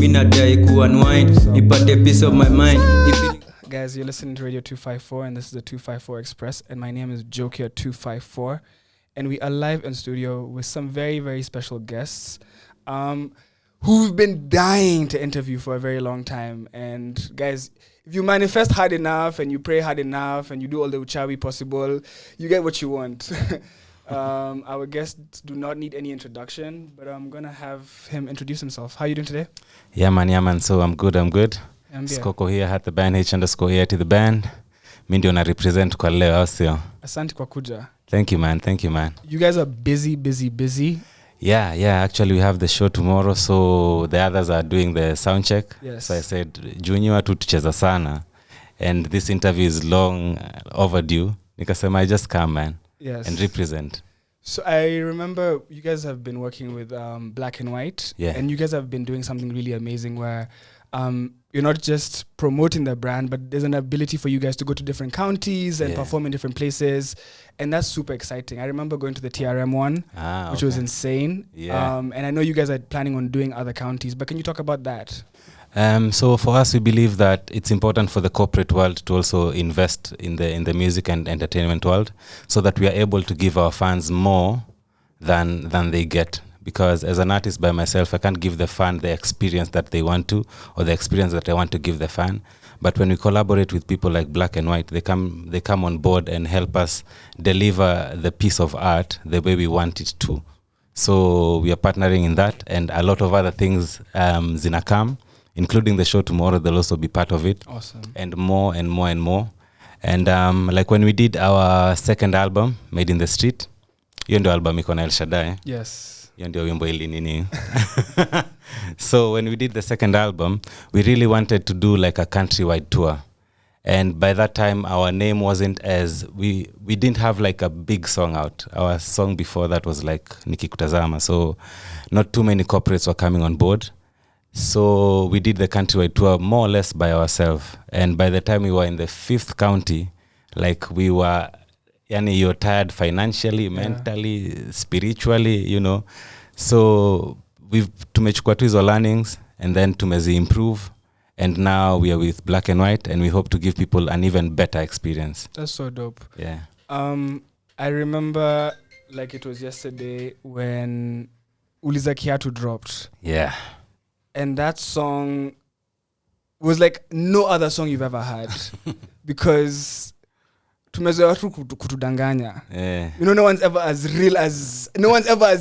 mina dai ku unwind nipate peace of my mind. Guys, you're listening to Radio 254 and this is the 254 Express and my name is Jokia 254 and we are live in studio with some very, very special guests who've been dying to interview for a very long time. And guys, if you manifest hard enough and you pray hard enough and you do all the uchawi possible, you get what you want. Our guests do not need any introduction, but I'm going to have him introduce himself. How are you doing today? Yeah, man. So I'm good. Skoko here at the band, H_here to the band. Mi ndio na represent kwa leo, au sio? Asante kwa kuja. Thank you, man. You guys are busy. Yeah. Actually, we have the show tomorrow, so the others are doing the sound check. Yes. So I said, Junior watu tucheza sana. And this interview is long overdue. Nikasema, I just come, man. Yes. And represent. So I remember you guys have been working with Black and White. Yeah. And you guys have been doing something really amazing where you're not just promoting the brand, but there's an ability for you guys to go to different counties and perform in different places. And that's super exciting. I remember going to the TRM one, which was insane. Yeah. And I know you guys are planning on doing other counties, but can you talk about that? So for us, we believe that it's important for the corporate world to also invest in the music and entertainment world so that we are able to give our fans more than they get. Because as an artist by myself, I can't give the fan the experience that they want to or the experience that I want to give the fan. But when we collaborate with people like Black and White, they come on board and help us deliver the piece of art the way we want it to. So we are partnering in that, and a lot of other things zinakam, including the show tomorrow. They'll also be part of it. Awesome. And more. And like when we did our second album, Made in the Street, hiyo ndio album iko na El Shaddai. Yes. Ndio wimbo ili nini. So when we did the second album, we really wanted to do like a countrywide tour. And by that time, our name wasn't as... We didn't have like a big song out. Our song before that was like Nikikutazama. So not too many corporates were coming on board. So we did the countrywide tour more or less by ourselves. And by the time we were in the 5th county, like we were... Yani you're tired financially, mentally, spiritually, you know. So tumechukua tu hizo learnings and then tumezi improve, and now we are with Black and White and we hope to give people an even better experience. That's so dope. Yeah. I remember like it was yesterday when Uliza Kiatu dropped. Yeah. And that song was like no other song you've ever had because tumezoea tu kutudanganya. You know, no one's ever as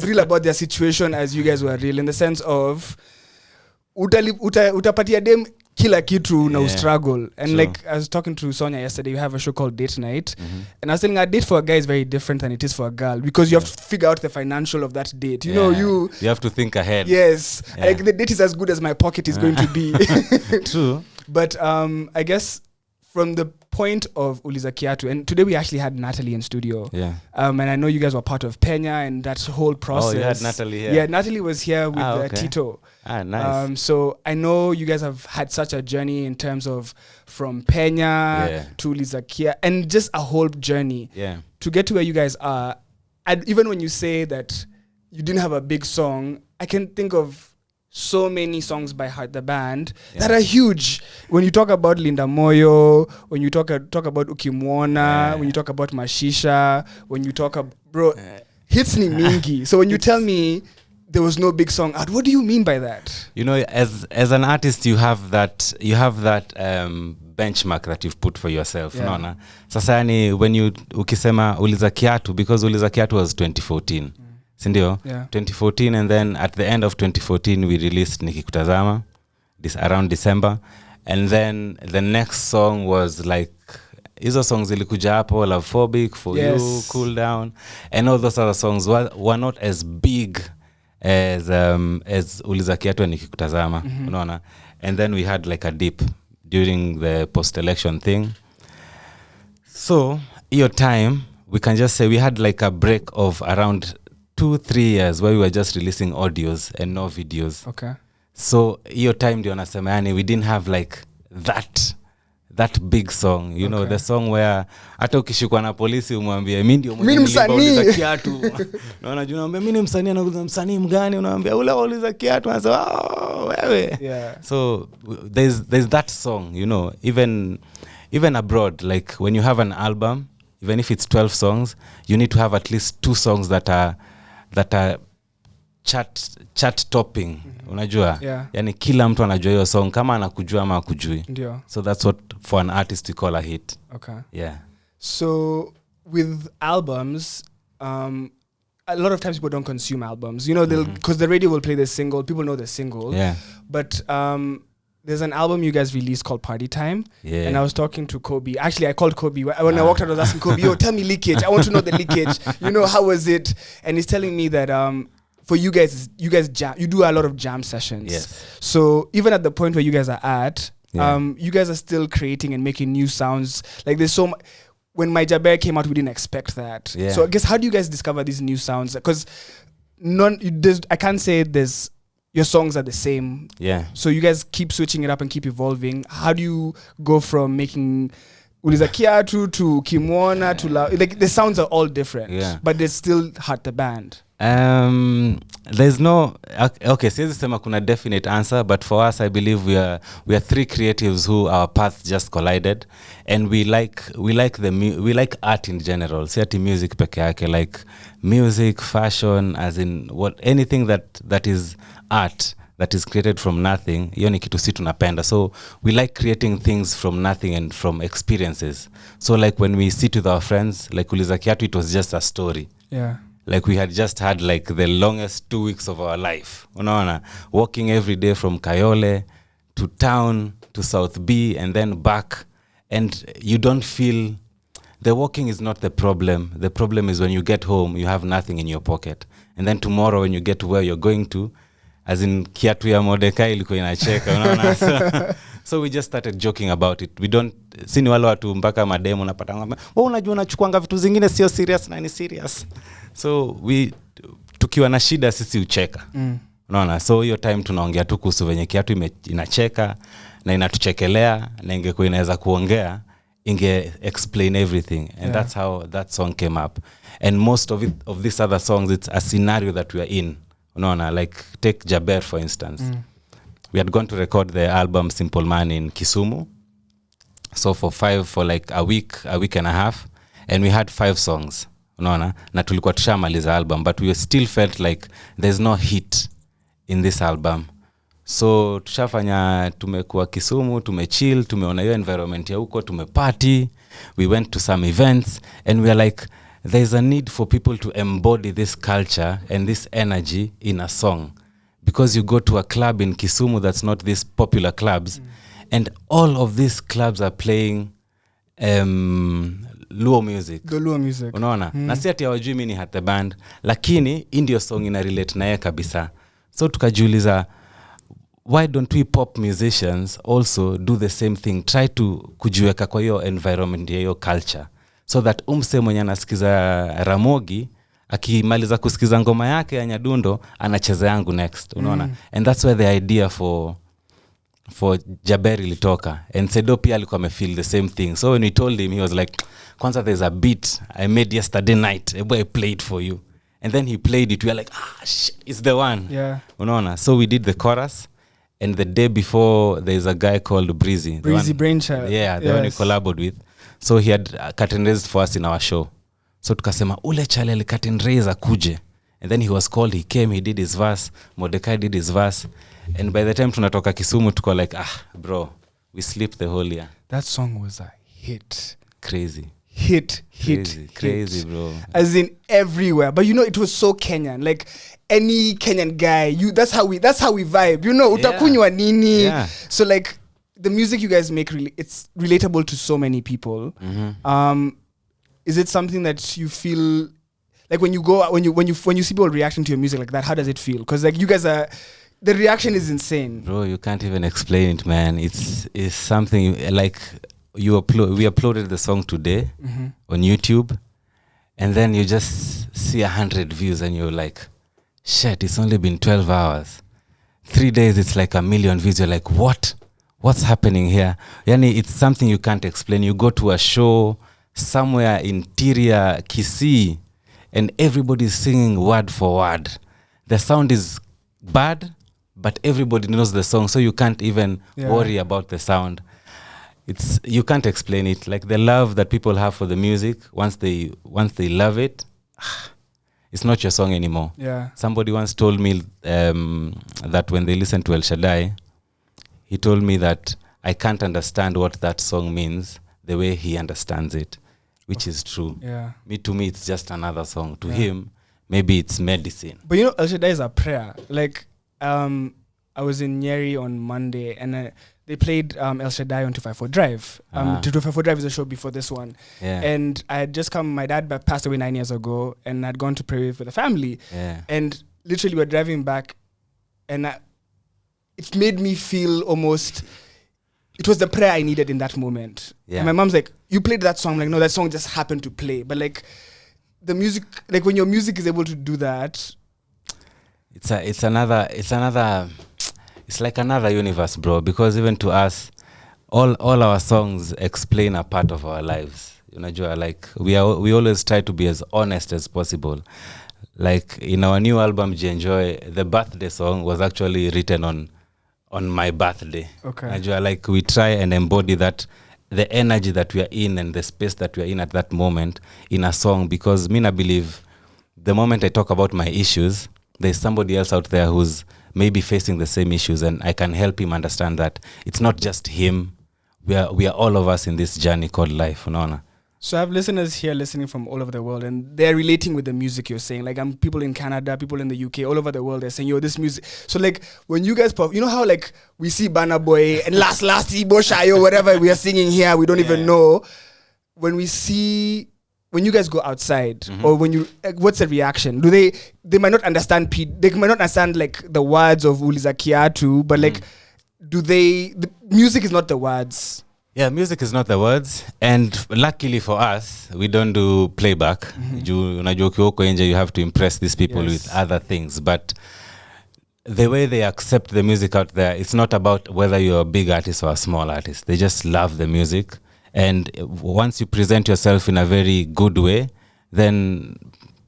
real about their situation as you guys were real, in the sense of utapatia dem kila kitu na struggle. And True. like I was talking to Sonia yesterday, you have a show called Date Night, and I was telling her a date for a guy is very different than it is for a girl, because you have to figure out the financial of that date. You know, you have to think ahead. Yes. Like the date is as good as my pocket is going to be. True. But I guess from the point of Uliza Kiatu, and today we actually had Natalie in studio. Yeah. And I know you guys were part of Penya and that whole process. Oh, you had Natalie here. Yeah, Natalie was here with okay. Tito. Nice. So I know you guys have had such a journey in terms of from Penya to Uliza Kiatu, and just a whole journey. Yeah. To get to where you guys are. And even when you say that you didn't have a big song, I can think of so many songs by Heart the Band that are huge. When you talk about Linda Moyo, when you talk about Ukimwona, when you talk about Mashisha, when you talk about... Bro, hits ni mingi. So when you tell me there was no big song out, what do you mean by that? You know, as an artist, you have that benchmark that you've put for yourself. Unaona? Sasa yani, when ukisema Uliza Kiatu, because Uliza Kiatu was 2014. Sindio? Yeah. 2014, and then at the end of 2014 we released Nikikutazama around December, and then the next song was like hizo songs zilikuja hapo, Lovephobic, For You, Cool Down, and all those other songs were not as big as Uliza Kiatu and Nikikutazama. Unaona? And then we had like a dip during the post-election thing. So your time, we can just say we had like a break of around 2-3 years where we were just releasing audios and no videos. Okay. So your time ndio nasema yani we didn't have like that big song, you know, the song where hata ukishikwa na polisi umwambie mimi ndio Mimi msanii kiatu. Na unajua unaambia mimi ni msanii, anakuza msanii mgani, unaambia ule uliza kiatu, anasema wewe. So there's that song, you know, even abroad, like when you have an album, even if it's 12 songs, you need to have at least 2 songs that are chart topping. Unajua? Yani kila mtu anajua hiyo song kama anakujua ama akujui. So that's what for an artist we call a hit. Okay. Yeah. So with albums, a lot of times people don't consume albums. You know, because the radio will play the single, people know the single. Yeah. But there's an album you guys released called Party Time. Yeah. And I was talking to Kobe. Actually, I called Kobe. When I walked out, I was asking Kobe, yo, tell me leakage. I want to know the leakage. You know, how was it? And he's telling me that for you guys jam. You do a lot of jam sessions. Yes. So even at the point where you guys are at, you guys are still creating and making new sounds. Like there's so much. When My Jaber came out, we didn't expect that. Yeah. So I guess how do you guys discover these new sounds? Because I can't say your songs are the same. Yeah. So you guys keep switching it up and keep evolving. How do you go from making Uliza Kiatu to Kimwana to like the sounds are all different, but they still Heart the Band? There's no siwezi sema kuna definite answer, but for us I believe we are 3 creatives who our paths just collided, and we like art in general. Si ati music peke yake, like music, fashion, as in anything that is art that is created from nothing, hiyo ni kitu si tunapenda. So we like creating things from nothing and from experiences. So like when we sit with our friends, like Uliza Kiatu, it was just a story. Yeah. Like we had just had like the longest 2 weeks of our life. Unaona, walking every day from Kayole to town to South B and then back, and you don't feel the walking is not the problem. The problem is when you get home, you have nothing in your pocket, and then tomorrow when you get to where you're going to, as in kiatu ya Mordekai ilikuwa inacheka, unaona. So we just started joking about it. We don't sini wale watu mpaka mademo unapata ngombe, wewe unajua unachukuanga vitu zingine sio serious na ni serious. So tukiwa na shida sisi ucheka. Unaona, so hiyo time tunaongea tu kuhusu venye kiatu inacheka na inatuchekelea, na ingekuwa inaweza kuongea inge explain everything, and that's how that song came up. And most of these other songs, it's a scenario that we are in. Unaona, like take Jaber for instance. We had gone to record the album Simple Man in Kisumu. So for like a week and a half, and we had 5 songs. Unaona, na tulikuwa tushamaliza album, but we still felt like there's no hit in this album. So tumekuwa Kisumu, tumechill, tumeona hiyo environment ya huko, tumeparty, we went to some events, and we are like, there's a need for people to embody this culture and this energy in a song. Because you go to a club in Kisumu that's not these popular clubs, and all of these clubs are playing Luo music. The Luo music. Unaona? Na si ati hawajui mimi ni Heart the Band, lakini ndio song ina relate naye kabisa. So tukajiuliza, why don't we pop musicians also do the same thing? Try to kujiweka kwa hiyo environment ya hiyo culture, so that umse mwenye anasikiza Ramogi akimaliza kusikiza ngoma yake ya Nyadundo anacheza yangu next. Unaona? And that's where the idea for Jaber ilitoka, and Sedo pia alikuwa amefeel the same thing. So when we told him, he was like, kwanza there's a beat I made yesterday night, a boy played for you. And then he played it, we were like, shit, it's the one. Yeah. Unaona? So we did the chorus, and the day before there's a guy called Breezy Brainchild. Yeah, the one we collaborated with. So he had curtain raised for us in our show. So tukasema ule chale ali curtain raise akuje, and then he was called, he came, he did his verse, Mordekai did his verse, and by the time tunatoka Kisumu tuko like, bro, we sleep the whole year. That song was a hit. Crazy, bro. As in everywhere. But you know, it was so Kenyan. Like any Kenyan guy, that's how we vibe. You know, utakunywa nini. Yeah. So like the music you guys make, it's relatable to so many people. Is it something that you feel like when you see people reacting to your music like that? How does it feel? Because like you guys are, the reaction is insane. Bro, you can't even explain it, man. It's something like we uploaded the song today on YouTube, and then you just see 100 views, and you're like, shit, it's only been 12 hours. 3 days, it's like 1 million views. You're like, what what's happening here? Yani, it's something you can't explain. You go to a show somewhere interior Kisii, and everybody's singing word for word. The sound is bad, but everybody knows the song, so you can't even worry about the sound. You can't explain it. Like the love that people have for the music, once they love it, it's not your song anymore. Yeah. Somebody once told me that when they listen to El Shaddai, he told me that I can't understand what that song means the way he understands it, which is true. Yeah. To me, it's just another song. To him, maybe it's medicine. But you know, El Shaddai is a prayer. Like, I was in Nyeri on Monday, and they played El Shaddai on 254 Drive. 254 Drive is a show before this one. Yeah. And I had just come, my dad passed away 9 years ago, and I'd gone to pray for the family. Yeah. And literally we're driving back, and it made me feel almost, it was the prayer I needed in that moment. Yeah. And my mom's like, you played that song. I'm like, no, that song just happened to play. But like, the music, like when your music is able to do that, it's like another universe, bro, because even to us, all our songs explain a part of our lives. You know, like we always try to be as honest as possible. Like in our new album Jienjoy, the birthday song was actually written on my birthday. Okay. Like we try and embody that, the energy that we are in and the space that we are in at that moment in a song, because I believe the moment I talk about my issues, there's somebody else out there who's maybe facing the same issues, and I can help him understand that it's not just him. We are all of us in this journey called life. So I have listeners here listening from all over the world, and they're relating with the music you're saying. Like, people in Canada, people in the UK, all over the world, they're saying, yo, this music. So like, when you guys you know how like we see Burna Boy and last Ibo Shayo, whatever we are singing here, we don't even know. When you guys go outside, or when you, what's the reaction? Do they might not understand they might not understand like the words of Uliza Kiatu, but like, the music is not the words. Yeah, music is not the words, and luckily for us, we don't do playback. You have to impress these people with other things, but the way they accept the music out there, it's not about whether you're a big artist or a small artist. They just love the music, and once you present yourself in a very good way, then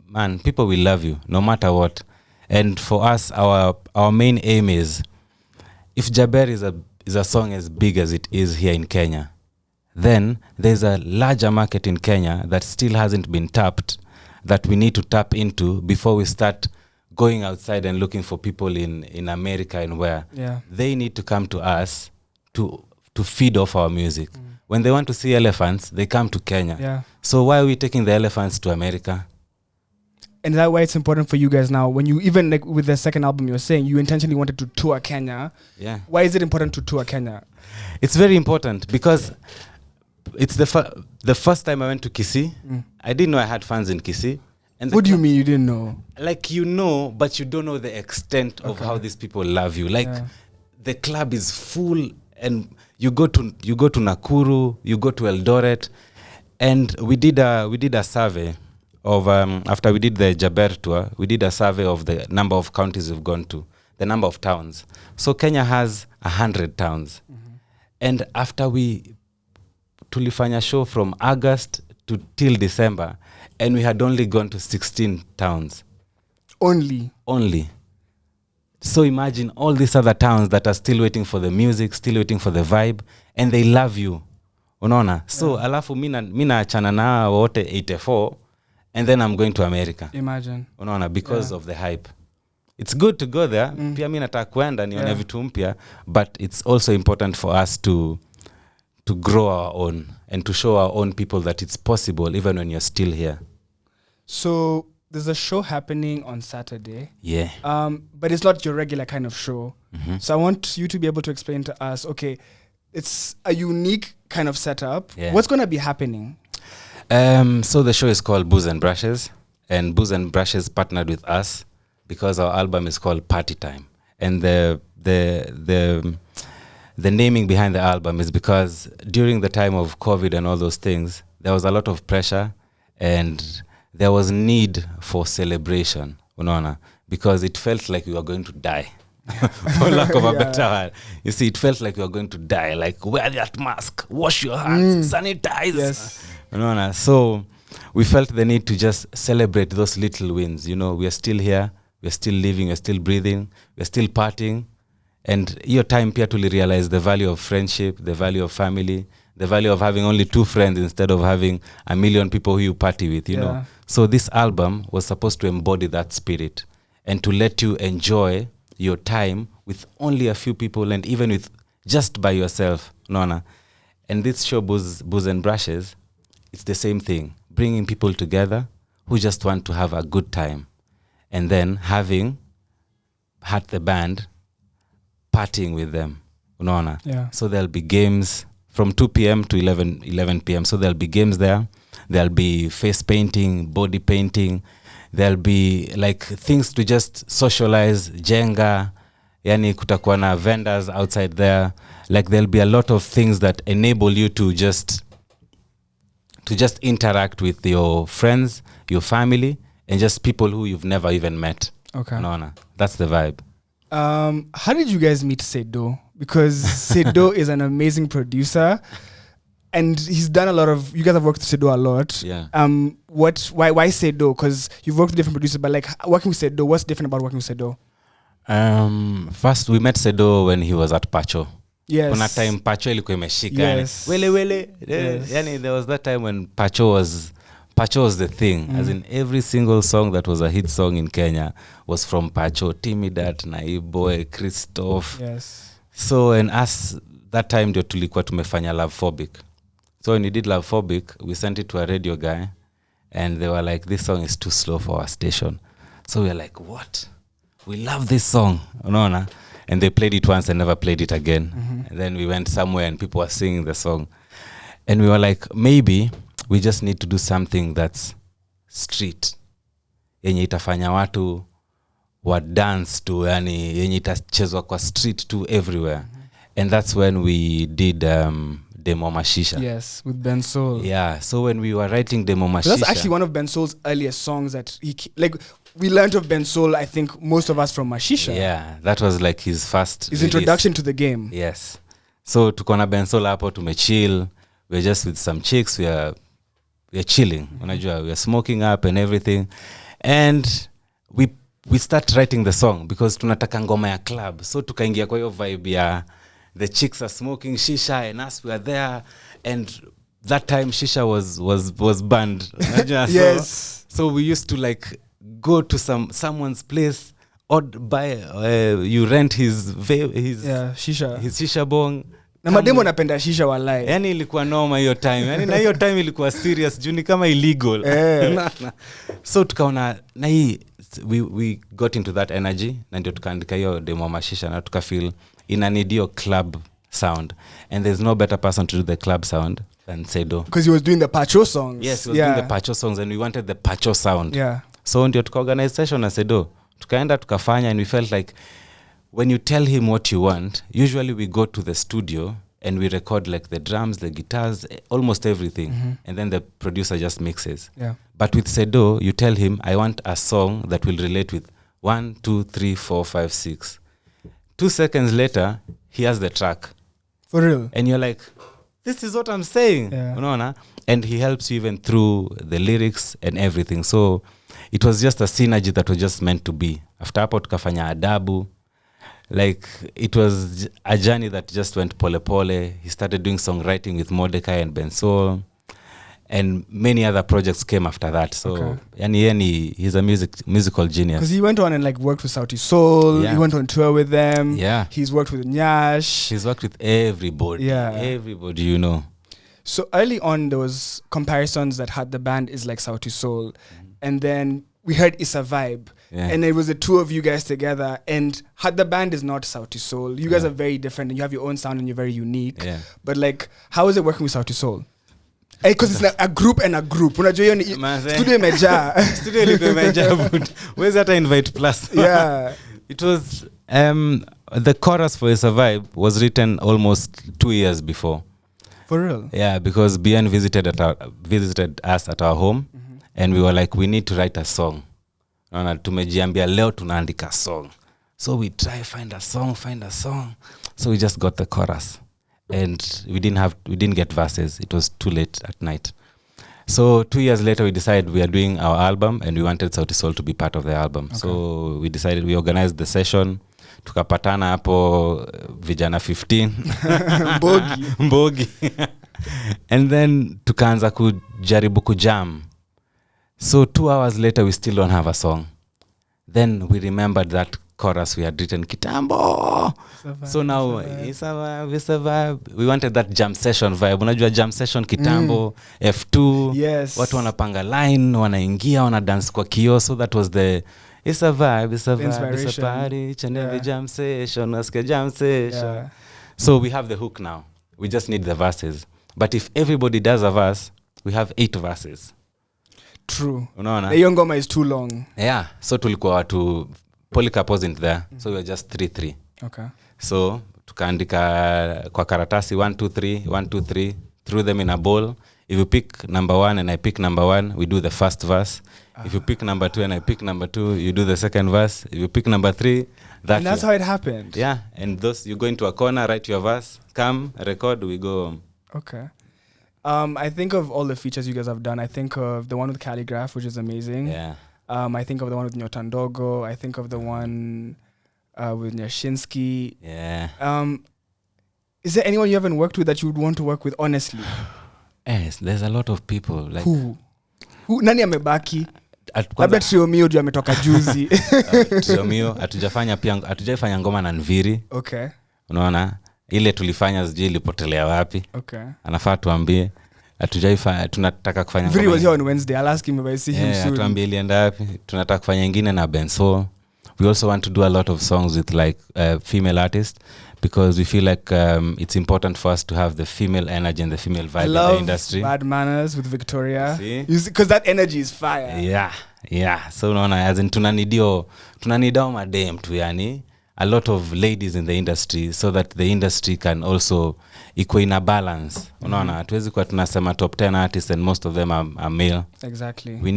man, people will love you no matter what. And for us, our main aim is, if Jaber is a song as big as it is here in Kenya, then there's a larger market in Kenya that still hasn't been tapped, that we need to tap into before we start going outside and looking for people in America and where. Yeah. They need to come to us to feed off our music. When they want to see elephants, they come to Kenya. Yeah. So why are we taking the elephants to America? And is that why it's important for you guys now? When you, even like with the second album, you're saying you intentionally wanted to tour Kenya. Yeah. Why is it important to tour Kenya? It's very important because it's the first time I went to Kisii. I didn't know I had fans in Kisii. And What do you mean you didn't know? Like, you know, but you don't know the extent of how these people love you. Like, the club is full, and you go to Nakuru, you go to Eldoret, and we did a survey of after we did the Jaber tour, we did a survey of the number of counties we've gone to, the number of towns. So Kenya has 100 towns, and after we tulifanya show from August till December, and we had only gone to 16 towns. Only. So imagine all these other towns that are still waiting for the music, still waiting for the vibe, and they love you. Unaona? So alafu mina achana na wote 84, and then I'm going to America. Imagine. Unaona? Because of the hype. It's good to go there. Pia mimi nataka kwenda nione vitu mpya, but it's also important for us to grow our own and to show our own people that it's possible even when you're still here. So there's a show happening on Saturday. Yeah. But it's not your regular kind of show. So I want you to be able to explain to us, okay, it's a unique kind of setup. Yeah. What's going to be happening? So the show is called Booze and Brushes, and Booze and Brushes partnered with us because our album is called Party Time. And the naming behind the album is because during the time of COVID and all those things, there was a lot of pressure and there was need for celebration, unaona, because it felt like we were going to die. for lack of a Yeah. better word. You see, it felt like we were going to die. Like, wear that mask, wash your hands, sanitize. Yes. So we felt the need to just celebrate those little wins. We are still here, we're still living, we're still breathing, we're still partying. And your time pia to realize the value of friendship, the value of family, the value of having only 2 friends instead of having a million people who you party with, you know. So this album was supposed to embody that spirit and to let you enjoy your time with only a few people and even with just by yourself, Nona. And this show, Booze and Brushes, it's the same thing, bringing people together who just want to have a good time. And then having had the band partying with them, unaona. So there'll be games from 2 p.m. to 11 p.m. So there'll be games there. There'll be face painting, body painting. There'll be like things to just socialize, jenga, yani kutakuwa na vendors outside there. Like there'll be a lot of things that enable you to just interact with your friends, your family, and just people who you've never even met. Okay. Unaona. That's the vibe. How did you guys meet Sedo? Because Sedo is an amazing producer, and he's done a lot of. You guys have worked with Sedo a lot. Yeah. Why Sedo? Because you've worked with different producers, but like working with Sedo, what's different about working with Sedo? First we met Sedo when he was at Pacho. Yes. Kuna time Pacho ilikuwa imeshika. Yes. Wele. Yes. Yani there was that time when Pacho was the thing. As in every single song that was a hit song in Kenya was from Pacho. Timidat, Naiboy, Christoph. Yes. So and us that time ndio tulikuwa tumefanya Lovephobic. So when we did Lovephobic, we sent it to a radio guy and they were like, this song is too slow for our station. So we were like, what? We love this song. Unaona? And they played it once and never played it again. And then we went somewhere and people were singing the song. And we were like, maybe we just need to do something that's street. Yenye itafanya watu wa dance to, yani yenye itachezwa kwa street to everywhere. And that's when we did Demo Mashisha. Yes, with Ben Soul. Yeah, so when we were writing Demo Mashisha. So that's actually one of Ben Soul's earliest songs that we learned of Ben Soul, I think most of us from Mashisha. Yeah, that was like his first His release. introduction to the game. Yes. So tuko na Ben Soul hapo tumechill. We're just with some chicks. We're chilling. Unajua, we're smoking up and everything. And we start writing the song because tunataka ngoma ya club. So tukaingia kwa hiyo vibe ya the chicks are smoking shisha and us we are there, and that time shisha was banned. Yes. So we used to like go to someone's place or buy you rent his shisha. His shisha bong. Na mademo napenda shisha walai. Yani ilikuwa noma hiyo time. Yani na hiyo time ilikuwa serious juu ni kama illegal. So tukaona na hii we got into that energy na ndio tukaandika hiyo Demo Mashisha na tukafeel ina need your club sound, and there's no better person to do the club sound than Sedo, because he was doing the Pacho songs. Yes, he was doing the Pacho songs and we wanted the Pacho sound. Yeah. So ndio tukaorganize session na Sedo, tukaenda tukafanya, and we felt like when you tell him what you want, usually we go to the studio and we record like the drums, the guitars, almost everything, and then the producer just mixes. Yeah. But with Sedo, you tell him, I want a song that will relate with 1, 2, 3, 4, 5, 6. 2 seconds later, he has the track. For real. And you're like, this is what I'm saying. Yeah. Unaona? And he helps you even through the lyrics and everything. So it was just a synergy that was just meant to be. After hapo tukafanya Adabu. Like, it was a journey that just went pole pole. He started doing songwriting with Mordecai and Ben Soul. And many other projects came after that. So, yani he's a musical genius. Because he went on and like worked with Sauti Soul. Yeah. He went on tour with them. Yeah. He's worked with Nyash. He's worked with everybody. Yeah. Everybody, you know. So early on, there was comparisons that had the band is like Sauti Soul. And then we heard It's a Vibe. Yeah. And it was the two of you guys together. And had the band is not Sauti Soul. You guys are very different and you have your own sound and you're very unique. Yeah. But like, how is it working with Sauti Soul? Because it's like a group and a group. Unajua hiyo ni studio imejaa. Studio ilikuwa imejaa. Where's that invite plus? Yeah. It was the chorus for It's a Vibe was written almost 2 years before. For real? Yeah, because Bien visited us at our home, and we were like, we need to write a song. Tumejiambia leo tunaandika song. So we find a song. So we just got the chorus, and we didn't get verses. It was too late at night. So 2 years later, we decided we are doing our album, and we wanted Sauti Sol to be part of the album. Okay. So we organized the session. Tukapatana hapo vijana 15 mbogi and then tukaanza kujaribu kujam. So 2 hours later we still don't have a song. Then we remembered that chorus we had written kitambo. So now survive. We wanted that jam session vibe. Unajua jam session kitambo, F2. Yes. Watu wanapanga line, wanaingia, wana dance kwa kio. So that was it's a vibe, it's a party, each and every jam session, ask a jam session. Yeah. So we have the hook now. We just need the verses. But if everybody does a verse, we have 8 verses. True. Unaona? The Yongoma is too long. Yeah. So tulikuwa watu, Polycarp wasn't there. So we were just 3-3. Okay. So tukaandika kwa karatasi 1-2-3, threw them in a bowl. If you pick number 1 and I pick number 1, we do the first verse. If you pick number 2 and I pick number 2, you do the second verse. If you pick number 3, and that's how it happened. Yeah, and you go into a corner, write your verse, come, record, we go home. Okay. I think of all the features you guys have done. I think of the one with Calligraph, which is amazing. Yeah. I think of the one with Nyotandogo. I think of the one with Nyashinsky. Yeah. Is there anyone you haven't worked with that you would want to work with, honestly? Yes, there's a lot of people. Like Who? Nani amebaki? Labda Triomio juu ametoka juzi. Triomio hatujafanya ngoma na Nviri. Okay. Unaona? Ile tulifanya sijui ilipotelea wapi. Okay. Anafaa tuambie. Tunataka kufanya ngoma. Nviri was here on Wednesday. I'll ask him if I see him soon. Tuambie ilienda wapi. Tunataka kufanya nyingine na Bensoul. We also want to do a lot of songs with like female artists, because we feel like it's important for us to have the female energy and the female vibe in the industry. Bad Manners with Victoria. Because that energy is fire. Yeah. So unaona, as in tunanidao madem tu, yani a lot of ladies in the industry, so that the industry can also iko in a balance. Unaona, hatuwezi kuwa tunasema top 10 artists and most of them are male. Exactly. We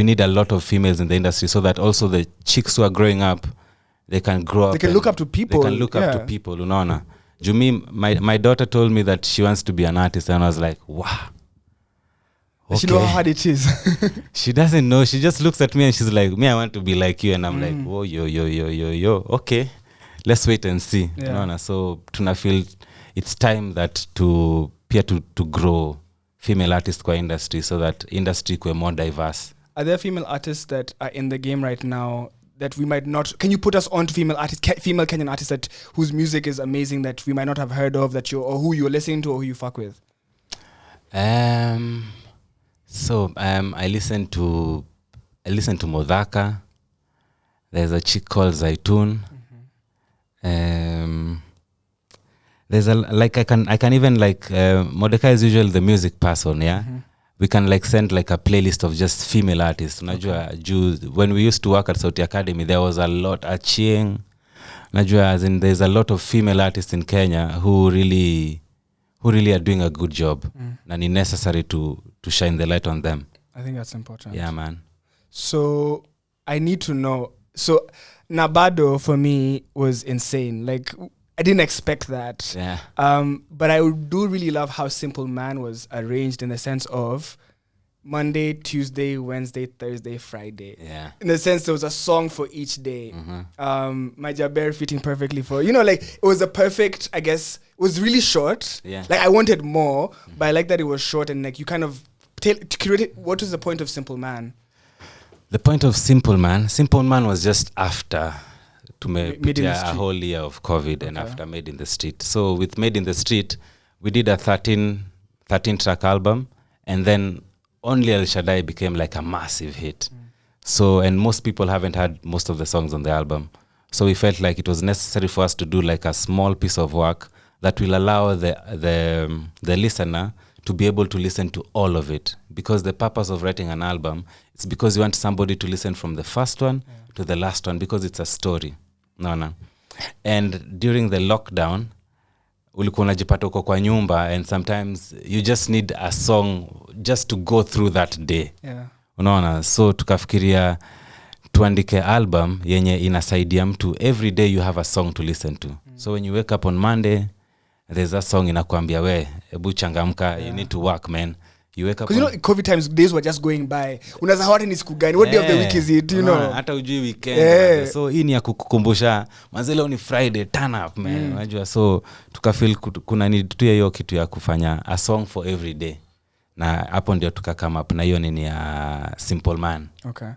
need a lot of females in the industry, so that also the chicks who are growing up, they can grow up. They can look up to people. They can look up to people, unaona. Jumi, my daughter told me that she wants to be an artist, and I was like, wow. Okay. She knows how hard it is. She doesn't know. She just looks at me and she's like, me, I want to be like you. And I'm like, whoa, yo. Okay, let's wait and see. Yeah. Unaona, so tuna feel it's time that to grow female artists kwa industry, so that industry kwe more diverse. Are there female artists that are in the game right now that we might not... Can you put us on to female artists, female Kenyan artists whose music is amazing that we might not have heard of, or who you're listening to or who you fuck with? I listen to Modhaka. There's a chick called Zaitun. There's I can even Mordecai is usually the music person, yeah. We can send a playlist of just female artists. Unajua, when we used to work at Sauti Academy, there was a lot Achieng. Unajua, as in there's a lot of female artists in Kenya who really are doing a good job. And it's necessary to shine the light on them. I think that's important. Yeah, man. So I need to know. So Nabado for me was insane. I didn't expect that. Yeah. But I do really love how Simple Man was arranged, in the sense of Monday, Tuesday, Wednesday, Thursday, Friday. Yeah. In the sense there was a song for each day. My Jaber fitting perfectly for, it was a perfect, I guess, it was really short. Yeah. I wanted more, but I like that it was short, and you kind of curated. What was the point of Simple Man? The point of Simple Man was just after a whole year of COVID, and after Made in the Street. So with Made in the Street, we did a 13 track album, and then Only El Shaddai became a massive hit. So, and most people haven't heard most of the songs on the album. So we felt like it was necessary for us to do a small piece of work that will allow the listener to be able to listen to all of it. Because the purpose of writing an album is because you want somebody to listen from the first one to the last one, because it's a story. No. And during the lockdown, ulikuwa unajipata uko kwa nyumba, and sometimes you just need a song just to go through that day. Yeah. Unaona, so tukafikiria tuandike album yenye inasaidia mtu every day you have a song to listen to. So when you wake up on Monday, there's a song inakwambia we ebu changamka, you need to work, man. You wake up because you know COVID times, days were just going by. Unaza hawati ni siku gani, what day of the week is it, you know? Hata ujui weekend. So hii ni ya kukukumbusha manze leo ni Friday, turn up, man. Unajua, so tukafeel kuna need tu hiyo kitu ya kufanya a song for every day. Na hapo ndio tukakama up na hiyo nini ya Simple Man. Okay.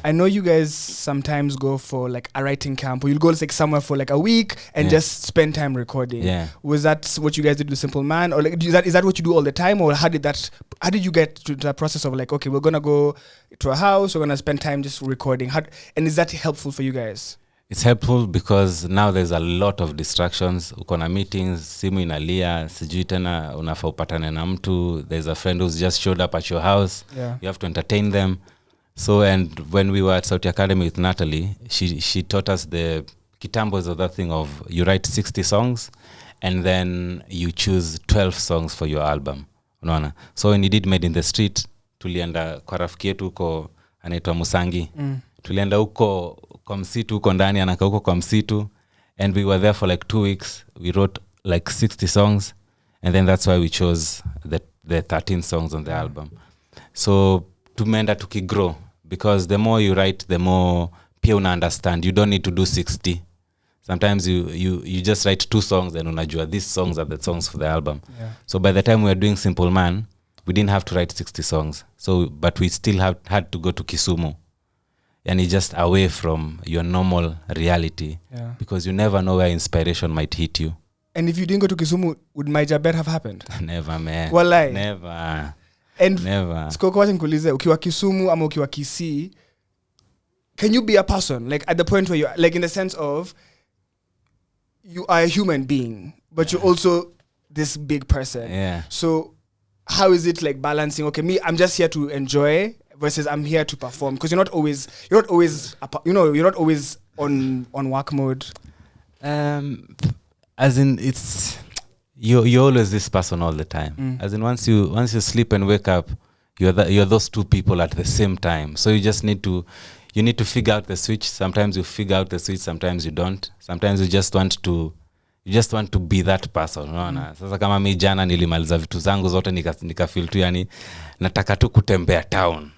I know you guys sometimes go for like a writing camp, or you'll go like somewhere for like a week and just spend time recording. Was that what you guys did with Simple Man, or like is that what you do all the time, or how did you get to the process of like, okay, we're gonna go to a house, we're gonna spend time just recording? And is that helpful for you guys? It's helpful because now there's a lot of distractions. Uko na meetings, simu inalia, sijui tena unafaa upatane na mtu. There's a friend who's just showed up at your house. You have to entertain them. So, and when we were at Sauti Academy with Natalie, she taught us the kitambos of that thing of you write 60 songs and then you choose 12 songs for your album. Unaona? So when you did Made in the Street, tulienda kwa rafiki yetu huko anaitwa Musangi. Tulienda huko kwa msitu huko ndani, anakaa huko kwa msitu, and we were there for like 2 weeks. We wrote like 60 songs, and then that's why we chose the 13 songs on the album. So tumeenda tukigrow, because the more you write, the more pia una understand. You don't need to do 60. Sometimes you just write 2 songs and unajua these songs are the songs for the album. So by the time we were doing Simple Man, we didn't have to write 60 songs. So but we still had to go to Kisumu. And it's just away from your normal reality, because you never know where inspiration might hit you. And if you didn't go to Kisumu, would Maijabet have happened? Never, man. Walai. Never. And never. Skoko nikuulize, ukiwa Kisumu ama ukiwa Kisii, can you be a person? Like at the point where you're, like in the sense of, you are a human being, but you're also this big person. So how is it like balancing, okay, me, I'm just here to enjoy, versus I'm here to perform? Because you're not always on work mode. As in, it's you're always this person all the time. As in, once you sleep and wake up, you're those two people at the same time. So you just need to figure out the switch. Sometimes you figure out the switch, sometimes you don't. Sometimes you just want to be that person, unaona? Sasa kama mimi jana nilimaliza vitu zangu zote nika feel tu yani nataka tu kutembea town.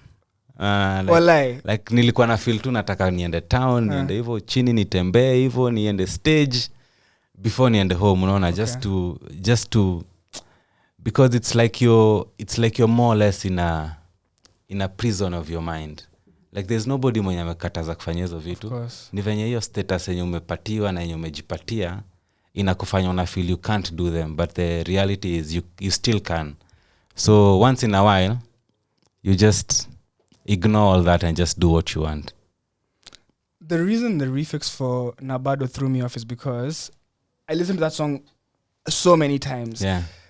Like nilikuwa na feel tu nataka niende town, niende hivyo chini nitembee hivyo, niende stage before niende home, unaona? Just to because it's like you're more or less in a prison of your mind. Like there's nobody mwenye amekataza kufanya hizo vitu. Ni venye hiyo status yenye umepatiwa na yenye umejipatia inakufanya una feel you can't do them, but the reality is you still can. So once in a while you just ignore all that and just do what you want. The reason the refix for Nabado threw me off is because I listened to that song so many times.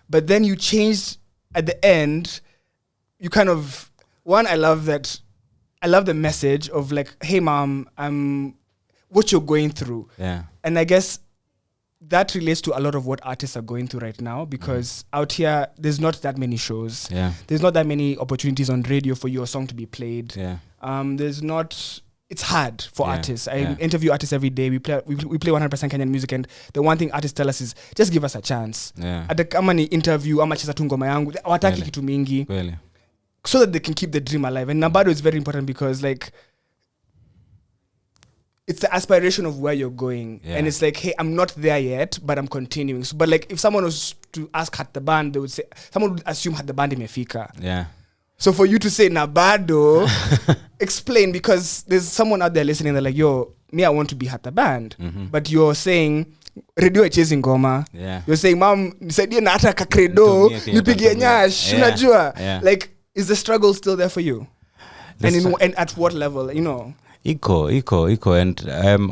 But then you changed at the end. You kind of, one, I love the message of like, hey mom, what you're going through. And I guess that relates to a lot of what artists are going through right now, because out here there's not that many shows. There's not that many opportunities on radio for your song to be played. It's hard for artists. I interview artists every day. We play 100% Kenyan music, and the one thing artists tell us is just give us a chance. At the kama ni interview ama cheza tu ngoma yangu, hawataki kitu mingi. So that they can keep the dream alive. And Nabado is very important because like it's the aspiration of where you're going. And it's like, hey, I'm not there yet, but I'm continuing. So, but like if someone was to ask Hat the Band, someone would assume Hat the Band imefika. So for you to say Nabado, explain, because there's someone out there listening, they're like, yo, me, I want to be Hat the Band. But you're saying radio chasing ngoma. You're saying, mom, nisaidie na hata kakredo, nipigie nyash, unajua. Like, is the struggle still there for you? And at what level, you know? Iko. And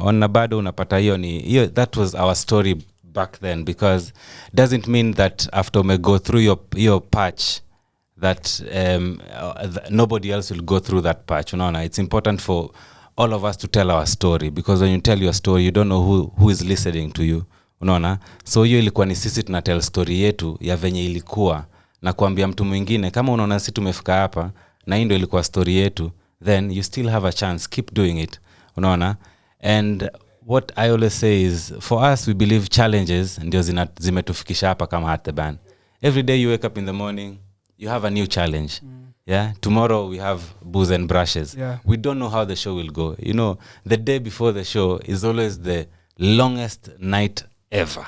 on Nabado unapata hiyo that was our story back then, because doesn't mean that after me go through your patch that nobody else will go through that patch. Unaona, it's important for all of us to tell our story, because when you tell your story, you don't know who is listening to you. Unaona, so hiyo ilikuwa ni sisi tunatell story yetu ya venye ilikuwa, na kuambia mtu mwingine kama unaona sisi tumefika hapa na hii ndio ilikuwa story yetu, then you still have a chance. Keep doing it. Unaona? And what I always say is, for us, we believe challenges ndio zimetufikisha hapa kama at the band. Every day you wake up in the morning, you have a new challenge. Yeah. Tomorrow we have booze and brushes. Yeah. We don't know how the show will go. You know, the day before the show is always the longest night ever.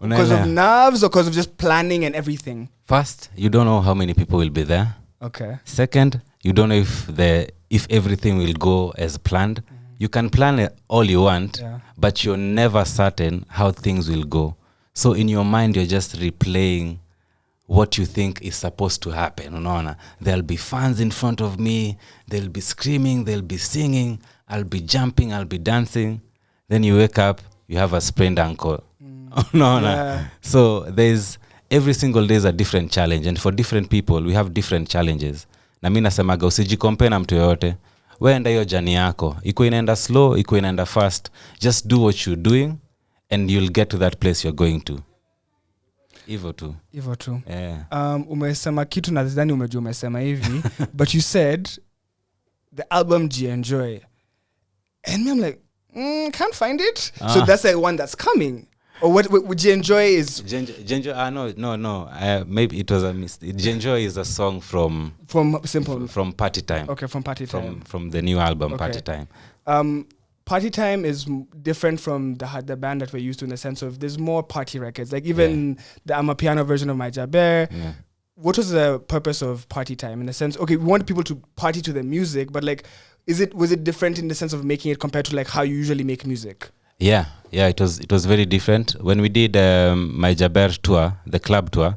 Because of nerves or because of just planning and everything? First, you don't know how many people will be there. Okay. Second, you don't know if everything will go as planned. You can plan it all you want, but you're never certain how things will go. So in your mind, you're just replaying what you think is supposed to happen. Unaona? There'll be fans in front of me. They'll be screaming. They'll be singing. I'll be jumping. I'll be dancing. Then you wake up, you have a sprained ankle. Unaona? Yeah. So there's every single day is a different challenge. And for different people, we have different challenges. Na mimi nasemaga usijicompare na mtu yoyote. Wewe enda hiyo journey yako. Iko inaenda slow, iko inaenda fast. Just do what you're doing and you'll get to that place you're going to. Hivyo tu. Yeah. Umesema kitu na zidani umejua umesema hivi, but you said the album G-Enjoy. And me, I'm like, can't find it. So that's the one that's coming. Or what G-Enjoy is? G-Enjoy, no. Maybe it was a mistake. G-Enjoy is a song from Simple. From Party Time. Okay, from Party Time. From the new album, okay. Party Time. Party Time is different from the band that we're used to in the sense of there's more party records. Like even the Amapiano version of My Jaber. Yeah. What was the purpose of Party Time in the sense? Okay, we want people to party to the music, but like, was it different in the sense of making it compared to like how you usually make music? Yeah, it was very different. When we did My Jaber tour, the club tour,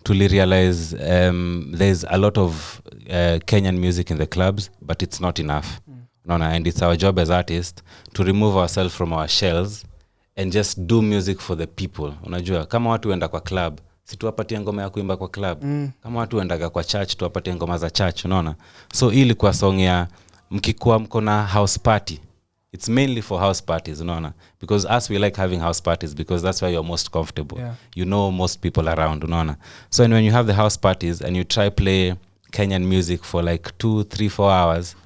to realize there's a lot of Kenyan music in the clubs, but it's not enough. And it's our job as artists to remove ourselves from our shells and just do music for the people. Unajua, kama watu wenda kwa club, si tuwapatie ngoma ya kuimba kwa club. Kama watu wendaga kwa church, tuwapatie ngoma za church, unaona? So hili kwa song ya mkikuwa mkona house party. It's mainly for house parties, unaona? Because us, we like having house parties because that's where you're most comfortable. Yeah. You know most people around, unaona? So when you have the house parties and you try play Kenyan music for like 2, 3, 4 hours,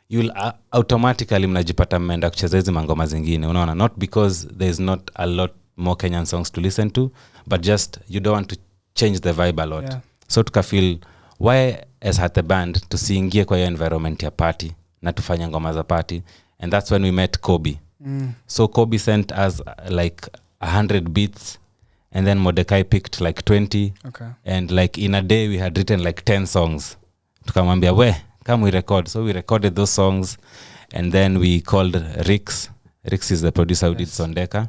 you'll automatically mnajipata mmeenda kucheza hizi mangoma zingine, unaona? Not because there's not a lot more Kenyan songs to listen to, but just you don't want to change the vibe a lot. Yeah. So tukafeel, why as at the band tusiingie kwa hiyo environment ya party na tufanye ngoma za party? And that's when we met Kobe. So Kobe sent us like 100 beats, and then Mordecai picked like 20. Okay. And like in a day we had written like 10 songs. Tukamwambia, come we record. So we recorded those songs, and then we called Rix. Rix is the producer who did Sondeka.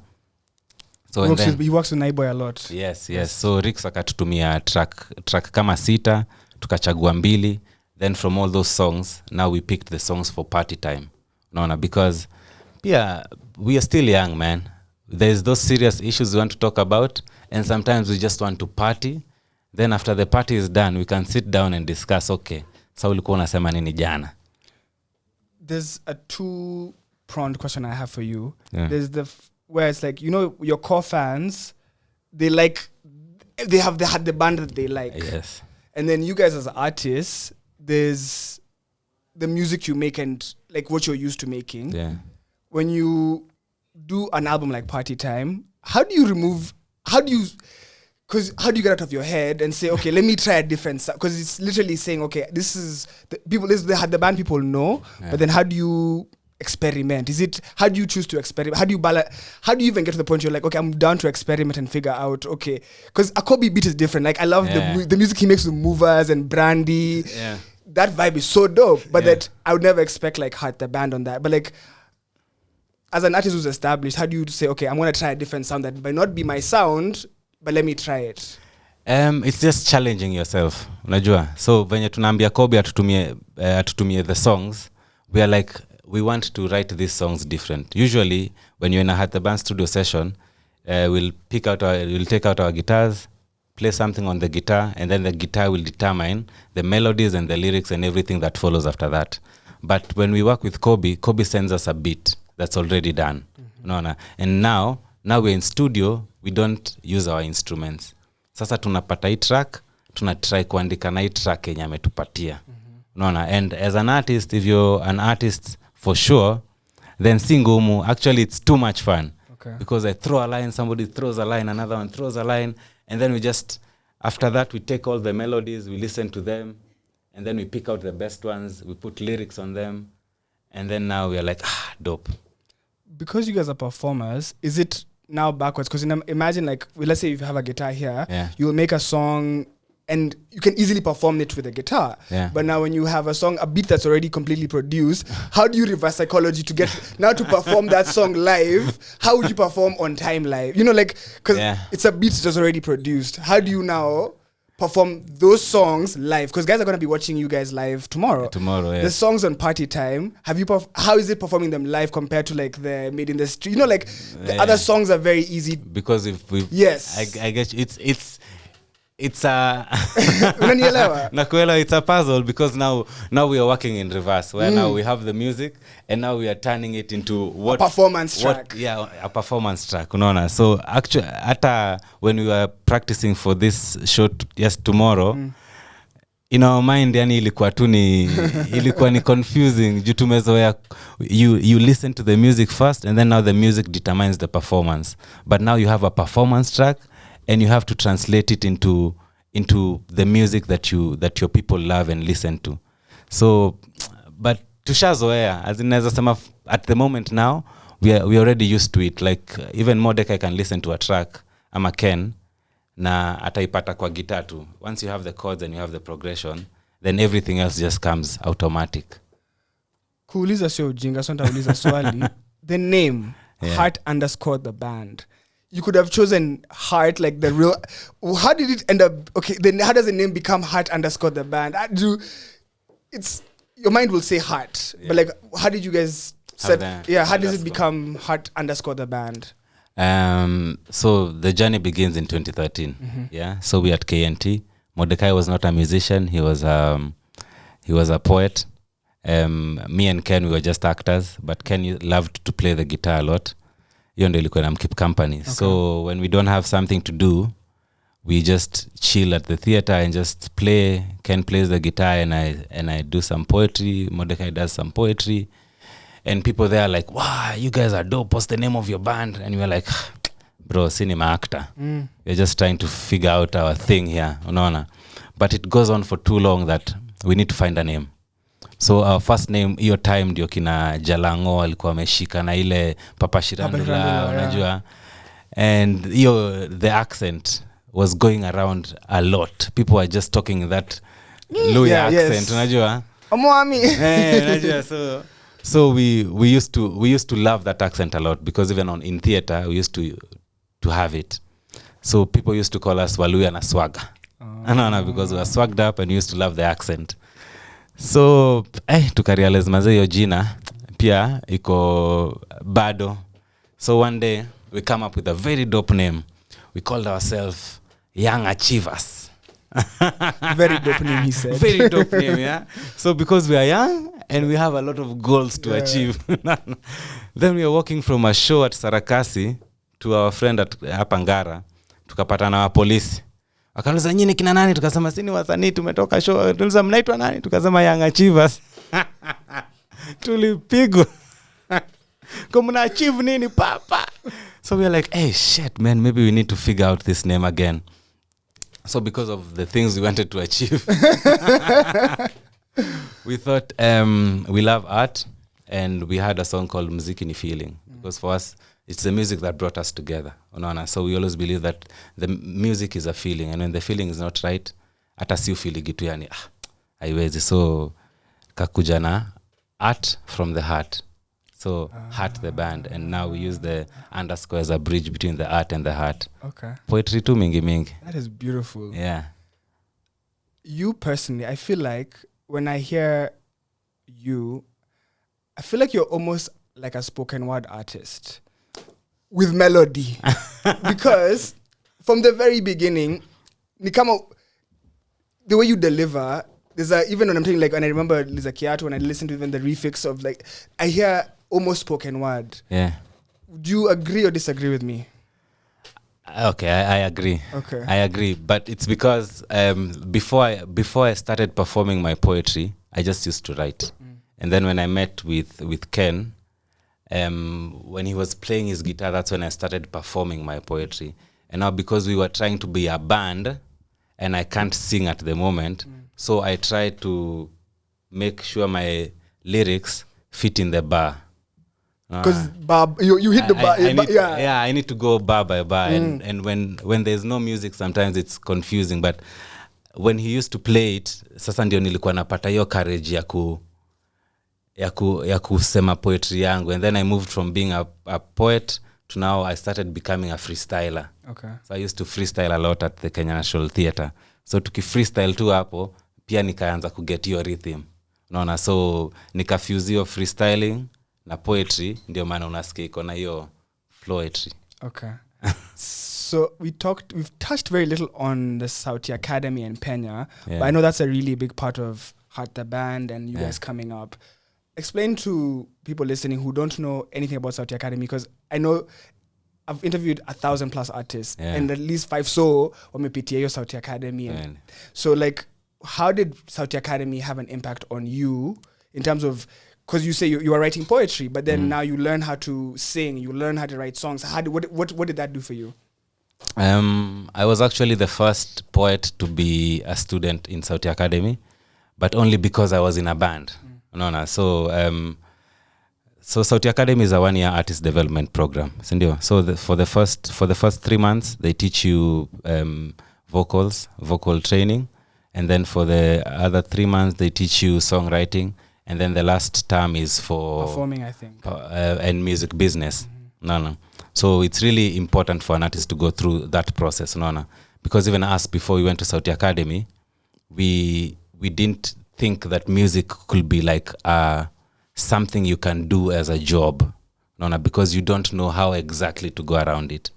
So he works with Naiboy a lot. Yes. So Rix akatutumia track kama 6, tukachagua 2. Then from all those songs, now we picked the songs for Party Time. No, because we are still young, man. There's those serious issues we want to talk about, and sometimes we just want to party. Then after the party is done, we can sit down and discuss, okay, so ulikuwa unasema nini jana? There's a 2-pronged question I have for you. Yeah. There's where it's like, you know, your core fans, they had the band that they like. Yes. And then you guys as artists, there's the music you make and like what you're used to making. Yeah. When you do an album like Party Time, how do you get out of your head and say, okay, let me try a different sound? Because it's literally saying, okay, this is the band people know, but then how do you experiment? How do you choose to experiment? How do you even get to the point you're like, okay, I'm down to experiment and figure out, okay, because a Kobe beat is different. Like I love the music he makes with Movers and Brandy. Yeah. That vibe is so dope, but that I would never expect like Heart the band on that. But like as an artist who's established, how do you say, okay, I'm gonna try a different sound that might not be my sound, but let me try it? It's just challenging yourself, unajua. So venye tunaambia Kobe atutumie the songs, we are like, we want to write these songs different. Usually when you're in a the band studio session, we'll take out our guitars, play something on the guitar, and then the guitar will determine the melodies and the lyrics and everything that follows after that. But when we work with Kobe sends us a beat that's already done. Mm-hmm. And now we're in studio, we don't use our instruments. Sasa tunapata hii track, tunatry kuandika na hii track yenye ametupatia. And as an artist, if you're an artist for sure, then singumu, actually it's too much fun. Okay. Because I throw a line, somebody throws a line, another one throws a line, and then we just, after that, we take all the melodies, we listen to them, and then we pick out the best ones, we put lyrics on them, and then now we are like, dope. Because you guys are performers, is it now backwards? Because imagine, like, let's say if you have a guitar here, you'll make a song and you can easily perform it with a guitar. Yeah. But now when you have a song, a beat that's already completely produced, how do you reverse psychology to get now to perform that song live? How would you perform on time live? You know, like, because it's a beat that's already produced. How do you now perform those songs live? Because guys are going to be watching you guys live tomorrow. The songs on Party Time, how is it performing them live compared to like the Made in the Street? You know, like the other songs are very easy. Because if we, I guess it's a it's a puzzle, because now we are working in reverse, where now we have the music and now we are turning it into a performance track. A performance track, unaona. So actually hata when we were practicing for this show tomorrow, in our mind yani ilikuwa ni confusing juu tumezoea you listen to the music first and then now the music determines the performance, but now you have a performance track and you have to translate it into the music that your people love and listen to. So but tushazoea, as in naweza sema at the moment now we already used to it. Like even Mordecai can listen to a track ama Ken na ataipata kwa guitar tu. Once you have the chords and you have the progression, then everything else just comes automatic. Kuuliza sio ujinga, so nitauliza swali. The name Heart_the band. You could have chosen Heart, like the real. How did it end up? Okay, then how does the name become Heart_the band? It's your mind will say Heart, but like, how did you guys set? How does it become Heart_the band? So the journey begins in 2013. Yeah, so we at KNT. Mordecai was not a musician; he was a poet. Me and Ken, we were just actors, but Ken loved to play the guitar a lot. Hiyo ndio ilikuwa keep company. Okay. So when we don't have something to do, we just chill at the theater and just play. Ken plays the guitar and I do some poetry. Mordecai does some poetry. And people there are like, wow, you guys are dope. What's the name of your band? And we're like, bro, cinema actor. We're just trying to figure out our thing here. Unaona. But it goes on for too long that we need to find a name. So our first name hiyo time ndio kina Jalango alikuwa ameshika na ile Papa Shirandula, unajua. And the accent was going around a lot. People were just talking that Luya accent, unajua. Omwami. Unajua, so we used to love that accent a lot, because even in theater we used to have it. So people used to call us Waluya na Swaga. Because we were swagged up and we used to love the accent. So tukarealize maze hiyo jina pia iko bado. So one day we come up with a very dope name. We called ourselves Young Achievers. Very dope name, he said. Very dope name, yeah. So because we are young and we have a lot of goals to achieve. Then we are walking from a show at Sarakasi to our friend at Apangara. Tukapata na polisi. Akauliza nyinyi kina nani? Tukasema sisi ni wasanii tumetoka show. Tuliza mnaitwa nani? Tukasema Young Achievers. Tulipigwa. Kama na achieve nini papa? So we are like, hey shit man, maybe we need to figure out this name again. So because of the things we wanted to achieve, we thought we love art, and we had a song called Muziki ni Feeling, because for us it's the music that brought us together. So we always believe that the music is a feeling, and when the feeling is not right, hata si feeling gitu yani haiwezi. So kakuja na art from the heart. So Heart the band, and now we use the underscore as a bridge between the art and the heart. Okay. Poetry too mingi. That is beautiful. Yeah. You personally, I feel like when I hear you, I feel like you're almost like a spoken word artist with melody. Because from the very beginning, the way you deliver, even when I'm thinking, like, when I remember Liza Kiatu, when I listen to even the refix of, like, I hear almost spoken word. Yeah. Do you agree or disagree with me? Okay, I agree. Okay. I agree, but it's because before I started performing my poetry, I just used to write, and then when I met with Ken, when he was playing his guitar, that's when I started performing my poetry. And now because we were trying to be a band, and I can't sing at the moment, so I try to make sure my lyrics fit in the bar. Because you hit the bar. I need to go bar by bar, and when there's no music, sometimes it's confusing. But when he used to play it, sasa ndio nilikuwa napata hiyo courage ya kusema poetry yangu, and then I moved from being a poet to now I started becoming a freestyler. Okay. So I used to freestyle a lot at the Kenya National Theatre. So tuki freestyle tu hapo, pia nikaanza kuget your rhythm. Unaona, so nikafuse hiyo freestyling na poetry, ndio maana unasikia iko na hiyo poetry. Okay. So we've touched very little on the Sauti Academy and Penya, but I know that's a really big part of Heart the Band and you guys coming up. Explain to people listening who don't know anything about Sauti Academy, because I know I've interviewed 1,000+ artists and at least 5 so wamepitia hiyo Sauti Academy. So like, how did Sauti Academy have an impact on you in terms of, because you say you are writing poetry, but then now you learn how to sing, you learn how to write songs. What did that do for you? I was actually the first poet to be a student in Sauti Academy, but only because I was in a band. No. So Sauti Academy is a 1-year artist development program. So for the first 3 months, they teach you vocal training, and then for the other 3 months, they teach you songwriting. And then the last term is for performing, I think, and music business. No. So it's really important for an artist to go through that process. No. Because even us, before we went to Sauti Academy, we didn't think that music could be like something you can do as a job. No, because you don't know how exactly to go around it.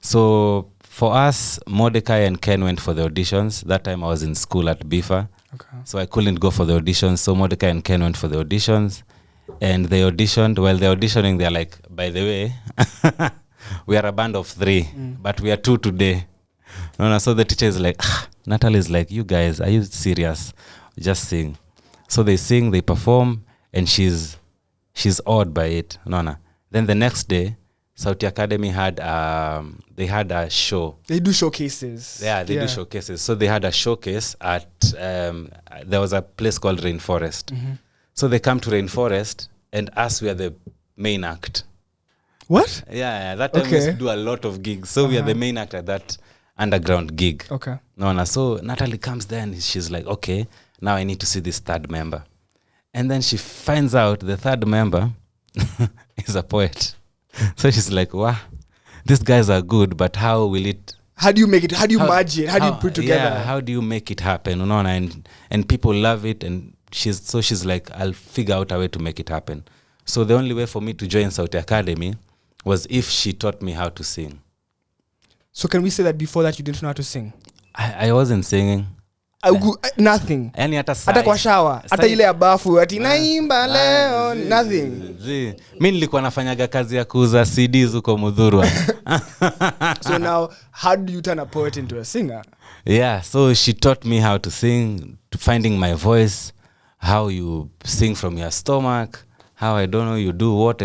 So for us, Mordecai and Ken went for the auditions. That time I was in school at BIFA. Okay. So I couldn't go for the auditions. So Mordecai and Ken went for the auditions. And they auditioned. While they're auditioning, they're like, by the way, we are a band of 3, but we are 2 today. No. So the teacher is like, Natalie's like, you guys, are you serious? Just sing. So they sing, they perform, and she's awed by it. No. Then the next day, Sauti Academy had they had a show. They do showcases. Yeah, they do showcases. So they had a showcase at there was a place called Rainforest. So they come to Rainforest, and us, we are the main act. What? Yeah, that time we used to do a lot of gigs. So we are the main act at that underground gig. Okay. No. So Natalie comes there and she's like, okay, now I need to see this third member. And then she finds out the third member is a poet. So she's like, wow, these guys are good, but how will it... How do you make it? How do you merge it? How do you put together? Yeah, how do you make it happen? And people love it. And she's like, I'll figure out a way to make it happen. So the only way for me to join Sauti Academy was if she taught me how to sing. So can we say that before that you didn't know how to sing? I wasn't singing. Nothing. Yani hata kwa shower, hata ile ya bafu, ati naimba leo, nothing. Mimi nilikuwa nafanyaga kazi ya kuuza CDs huko Mudhurwa. So now, how do you turn a poet into a singer? Yeah, so she taught me how to sing, to finding my voice, how you sing from your stomach, how you do what.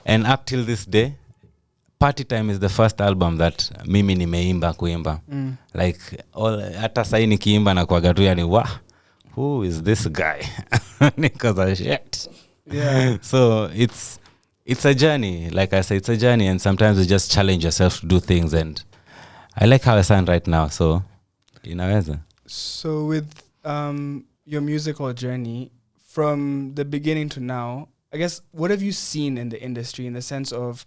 And up till this day, Party Time is the first album that mimi nimeimba kuimba. Like hata sai nikiimba na kwa gatu yani who is this guy? Because I shit. Yeah. So it's a journey. Like I say, it's a journey, and sometimes you just challenge yourself to do things, and I like how I sound right now, so inaweza. So with your musical journey from the beginning to now, I guess, what have you seen in the industry in the sense of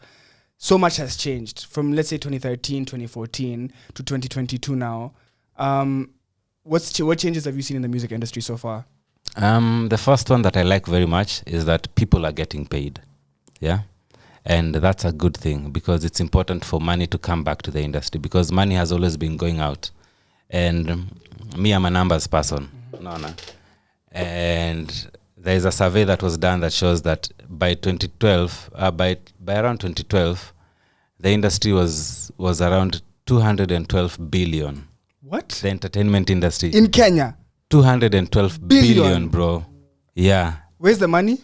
so much has changed from, let's say, 2013, 2014 to 2022 now? What changes have you seen in the music industry so far? The first one that I like very much is that people are getting paid. Yeah. And that's a good thing, because it's important for money to come back to the industry, because money has always been going out. And me, I'm a numbers person. No. And there's a survey that was done that shows that by 2012, by around 2012, the industry was around 212 billion. What? The entertainment industry. In Kenya? 212 billion, bro. Yeah. Where's the money?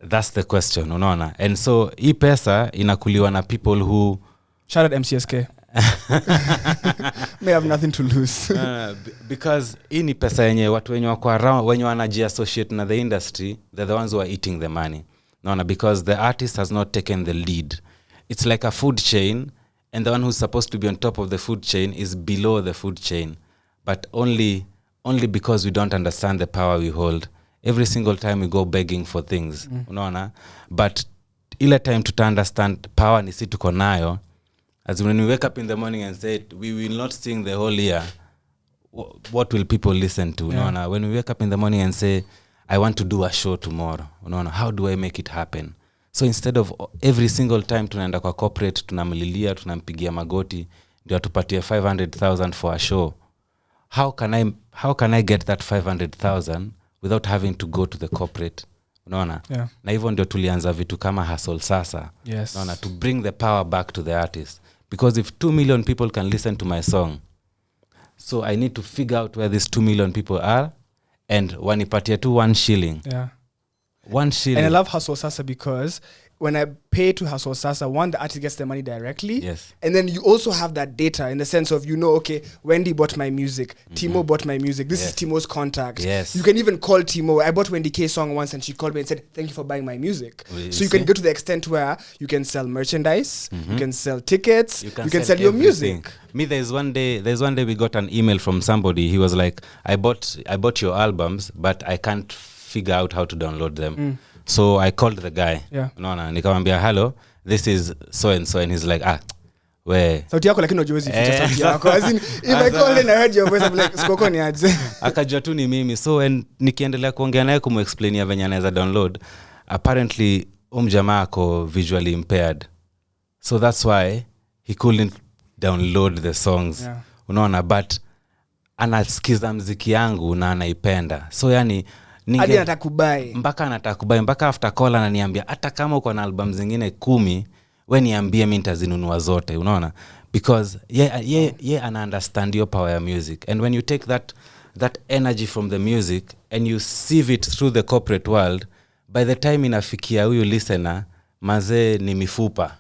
That's the question, unaona. And so hii pesa inakuliwa na people who... Shout out MCSK. May have nothing to lose. Because hii ni pesa yenye watu wenye wako around, wenye wanaji-associate na the industry, they're the ones who are eating the money. Unaona, because the artist has not taken the lead. It's like a food chain, and the one who's supposed to be on top of the food chain is below the food chain. But only because we don't understand the power we hold. Every single time we go begging for things, unaona. But ile time to understand power ni si tuko nayo, as when we wake up in the morning and say we will not sing the whole year, what will people listen to? Unaona. When we wake up in the morning and say I want to do a show tomorrow, unaona, how do I make it happen? So instead of every single time tunaenda kwa corporate tunamlilia, tunampigia magoti ndio atupatie 500,000 for a show, how can I get that 500,000 without having to go to the corporate? Unaona. Na hivyo ndio tulianza vitu kama Hustle Sasa. Yes. Unaona, to bring the power back to the artist, because if 2 million people can listen to my song, so I need to figure out where these 2 million people are, and wanipatie tu 1 shilling. Yeah. 1 shilling. And I love Hustle Sasa because when I pay to Hustle Sasa, one, the artist gets the money directly. Yes. And then you also have that data in the sense of, okay, Wendy bought my music, Timo bought my music, this is Timo's contact. Yes. You can even call Timo. I bought Wendy K's song once and she called me and said, thank you for buying my music. So you can go to the extent where you can sell merchandise, you can sell tickets, you can sell your music. Me, there's one day we got an email from somebody. He was like, I bought your albums, but I can't figure out how to download them. So I called the guy. Yeah. Unaona, nikamwambia, hello, this is so and so, and he's like, we sauti yako lakini ujuwezi ficha sauti yako. As in, if I called and I heard your voice, I'm like, skoko ni aje. Akajua tu ni mimi. So and nikiendelea kuongea naye kumexplainia venye anaweza download, apparently jamaa ako visually impaired, so that's why he couldn't download the songs. Yeah. Unaona, but anasikiza mziki yangu na anaipenda, so yani hadi anatakubai, mpaka after call ananiambia hata kama uko na album zingine 10 we niambie mimi nitazinunua zote. Unaona, because ye ana understand your power ya music, and when you take that energy from the music and you sieve it through the corporate world, by the time inafikia huyu listener, mazee ni mifupa.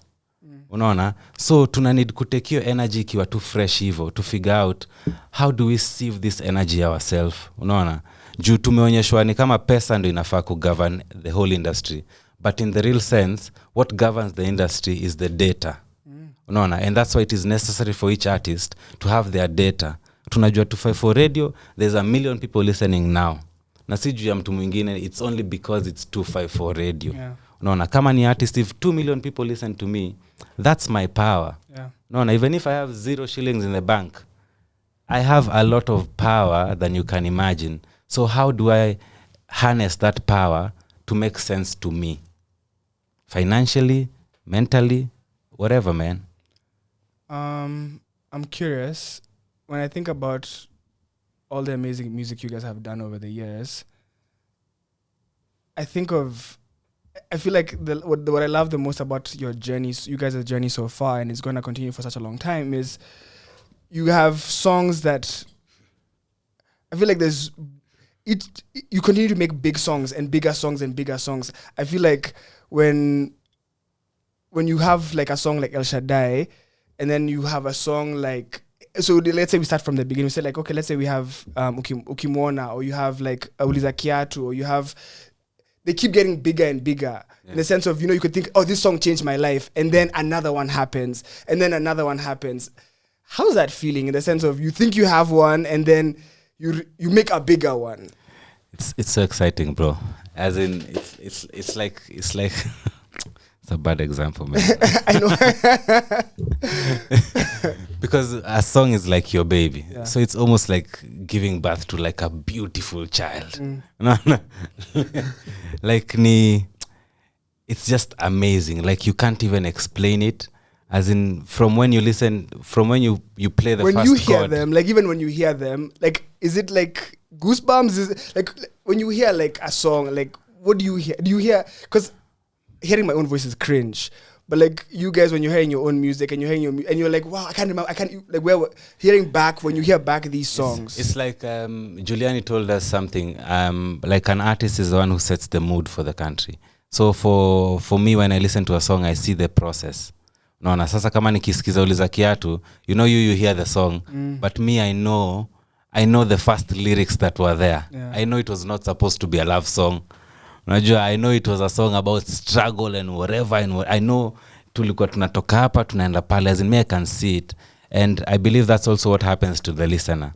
Unaona, so tuna need kutake your energy ikiwa too fresh hivyo, to figure out how do we sieve this energy ourselves. Unaona, juu tumeonyeshwa ni kama pesa ndio inafaa kugovern the whole industry, but in the real sense what governs the industry is the data. Unaona, and that's why it is necessary for each artist to have their data. Tunajua 254 radio, there's 1 million people listening now, na si juu ya mtu mwingine, it's only because it's 254 radio. Yeah. Unaona, kama ni artist, if 2 million people listen to me, that's my power. Yeah. Unaona, even if I have 0 shillings in the bank, I have a lot of power than you can imagine. So how do I harness that power to make sense to me? Financially, mentally, whatever, man. I'm curious, when I think about all the amazing music you guys have done over the years, I feel like what I love the most about your journey, you guys' journey so far, and it's going to continue for such a long time, is you have songs that I feel like you continue to make big songs and bigger songs and bigger songs. I feel like when you have like a song like El Shaddai, and then you have a song like, so let's say we start from the beginning. We say like, okay, let's say we have Ukimwona, or you have like Uliza Kiatu, or you have, they keep getting bigger and bigger. Yeah. In the sense of, you could think, oh, this song changed my life, and then another one happens, and then another one happens. How's that feeling, in the sense of you think you have one, and then you make a bigger one? It's so exciting, bro. As in, it's like it's a bad example, man. I know. Because a song is like your baby. Yeah. So it's almost like giving birth to like a beautiful child. No. Like it's just amazing. Like you can't even explain it. As in, from when you listen, from when you play the when first you hear chord. them, like even when you hear them, like is it like goosebumps? Is it, like when you hear like a song, like what do you hear? Do you hear, because hearing my own voice is cringe, But like you guys, when you're hearing your own music and you're hearing and you're like, wow, I can't remember, like where hearing back when you hear back these songs. It's like Giuliani told us something. Like an artist is the one who sets the mood for the country. So for me, when I listen to a song, I see the process. Naona sasa kama nikisikiza Uliza Kiatu, you hear the song, but me I know the first lyrics that were there. Yeah. I know it was not supposed to be a love song. Unajua, I know it was a song about struggle and whatever, and I know tulikuwa tunatoka hapa tunaenda pale, as in me I can see it, and I believe that's also what happens to the listener,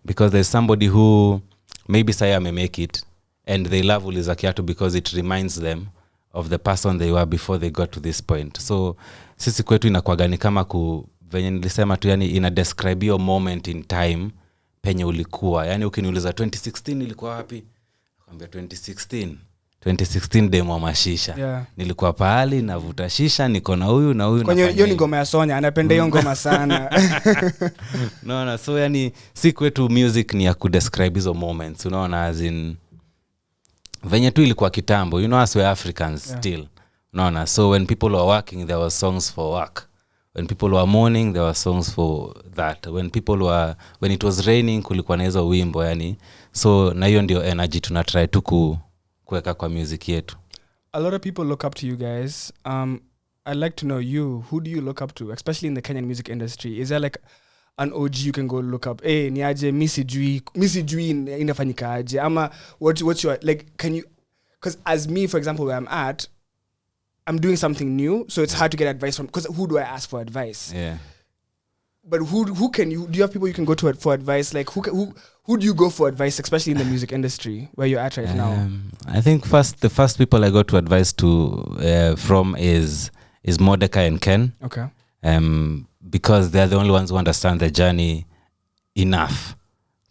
because there's somebody who maybe say may make it and they love Uliza Kiatu because it reminds them of the person they were before they got to this point. So sisi kwetu inakuwaga ni kama venye nilisema tu, yani ina describe your moment in time penye ulikuwa. Yani ukiniuliza 2016 ilikuwa wapi? Nakwambia 2016 demo wa mashisha. Yeah. Nilikuwa pahali navuta shisha, niko na huyu na huyu. Kwenye hiyo ni ngoma ya Sonya, anapenda hiyo ngoma sana. No, so yani si kwetu music ni ya kudescribe hizo moments, unaona, as in venye tu ilikuwa kitambo, as we Africans still. Unaona, so when people were working, there were songs for work. When people were mourning, there were songs for that. When it was raining, kulikuwa na hizo wimbo, yani. So na hiyo ndio energy tunatry tu kuweka kwa music yetu. A lot of people look up to you guys. I'd like to know who do you look up to, especially in the Kenyan music industry? Is there like an OG you can go look up? Hey, niaje Missy Jui inafanyika aje? Ama what's your, like, can you, because as me, for example, where I'm at, I'm doing something new, so it's hard to get advice from, because who do I ask for advice? Yeah. But who can you, do you have people you can go to for advice? Like who do you go for advice, especially in the music industry where you're at right now? I think the first people I go to advice from is Mordecai and Ken. Okay. Because they're the only ones who understand the journey enough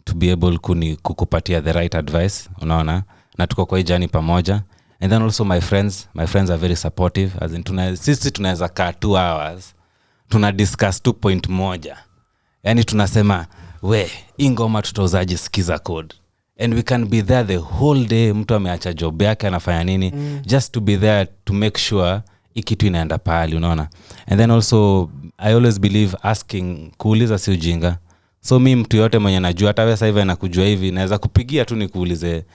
to be able kukupatia the right advice, unaona, na tuko kwa journey pamoja. And then also my friends are very supportive, as in sisi tunaweza kaa 2 hours tuna discuss 2 point moja, yani tunasema ingoma tutauzaje, sikiza code, and we can be there the whole day. Mtu ameacha job yake anafanya nini, just to be there to make sure ikitu inaenda pahali, unaona. And then also I always believe asking, kuuliza si ujinga. So mimi mtu yote mwenye najua, hata wewe sasa hivi nakujua hivi, naweza kupigia tu nikuulize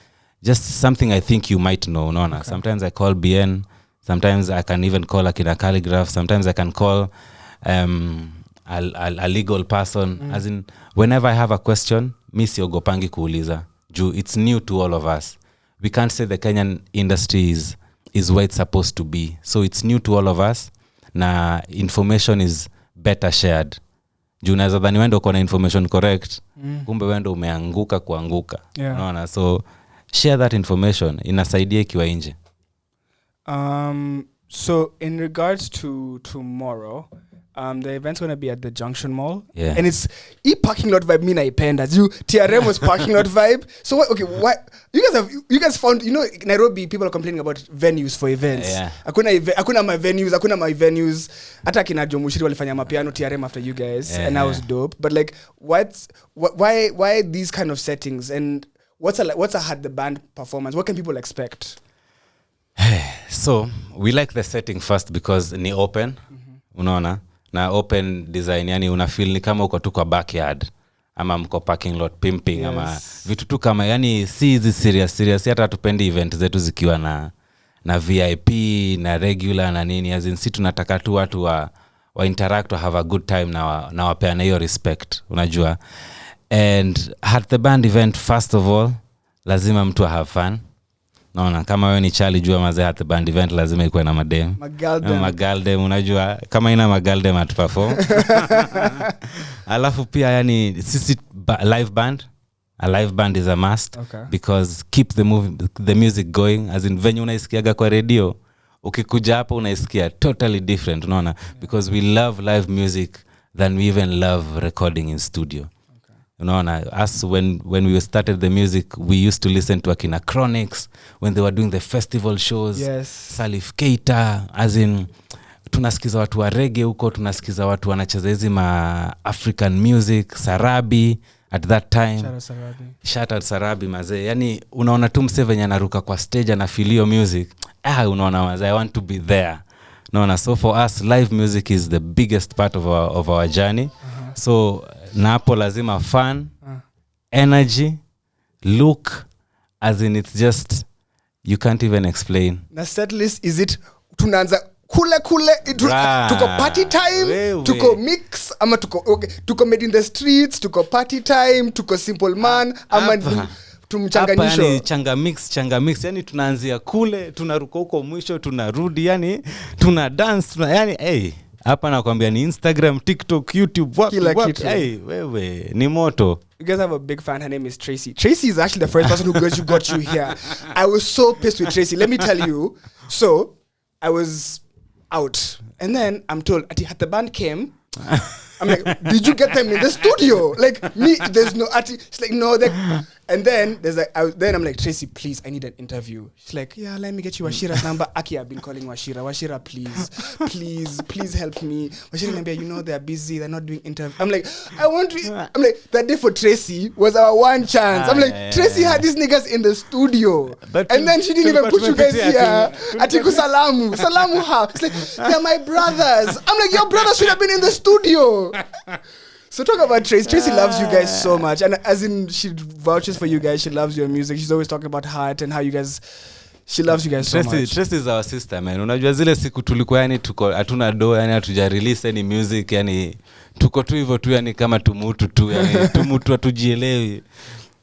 just something I think you might know, unaona. Okay. Sometimes I call BN, sometimes I can even call Akina Calligraph, sometimes I can call a legal person. As in, whenever I have a question, mi siogopangi kuuliza. It's new to all of us. We can't say the Kenyan industry is where it's supposed to be. So it's new to all of us. Na information is better shared. Unaweza dhani wendo uko na information correct, kumbe wendo umeanguka kuanguka. Yeah. Unaona, so share that information, inasaidia ikiwa nje. So in regards to tomorrow, the event's going to be at the Junction Mall. Yeah. And it's parking lot vibe me naipenda. TRM was parking lot vibe. So why you guys found, Nairobi, people are complaining about venues for events. Yeah. Hakuna my venues. Hata kina Jomushiri walifanya mapiano TRM after you guys. Yeah. And that was dope. But like why these kind of settings, and what's a had the band performance? What can people expect? So we like the setting first because ni open. Unaona, na open design, yani una feel ni kama uko tu kwa backyard ama mko parking lot pimping. Yes. Ama vitu tu kama, yani si hizi serious, hata tupendi event zetu zikiwa na VIP na regular na nini, as in si tunataka tu watu wa interact, wa have a good time na wapeana hiyo respect, unajua. And at the band event, first of all, lazima mtu have fun. Naona kama wewe ni Charlie, jua mazee at the band event lazima ikuwe na madem. Magaldem, unajua kama ina magaldem at perform. Alafu pia yani sisi a live band is a must. Okay. Because keep the music going, as in venye unaisikiaga kwa radio, ukikuja hapo unaisikia totally different, unaona. Because we love live music than we even love recording in studio. Unaona, us when we started the music, we used to listen to Akina Chronics when they were doing the festival shows. Yes. Salif Keita, as in tunasikiza watu wa reggae huko, tunasikiza watu wanacheza hizi ma African music, Sarabi at that time. Shout out Sarabi mazee. Yani unaona tu mse venye anaruka kwa stage na feel your music. Unaona mazee, I want to be there. No, so for us live music is the biggest part of our journey. So na hapo lazima fun, energy, look, as in it's just you can't even explain. Na set list is it tunaanza kule tuko party time, tuko mix ama tuko made in the streets, tuko party time, tuko simple man ama tumchanganyisho. Yani changa mix yani tunaanzia kule tunaruka huko mwisho tunarudi yani tuna dance yani hapa nakwambia ni Instagram, TikTok, YouTube, what wewe ni moto. You guys have a big fan. Her name is Tracy. Tracy is actually the first person who got you here. I was so pissed with Tracy. Let me tell you. So I was out, and then I'm told at the band came. I'm like, did you get them in the studio? Like me, there's no Ati. She's like, no. And then then I'm like, Tracy, please, I need an interview. She's like, yeah, let me get you Washira's number. Aki, I've been calling Washira. Washira, please help me. Washira, maybe they're busy. They're not doing interview. I'm like, I'm like, that day for Tracy was our one chance. I'm like, Tracy had these niggas in the studio, and then she didn't even put you guys here. Atiku salamu ha. It's like, they're my brothers. I'm like, your brothers should have been in the studio. So talk about Tracy. Tracy loves you guys so much, and as in she vouches for you guys. She loves your music. She's always talking about heart and how you guys. She loves you guys so much. Tracy is our sister, man. Unajua zile siku tulikuwa yani tuko hatuna do yani hatuja release any music yani tuko tu hivyo tu yani kama tumutu tu yani tumutu atujielewi.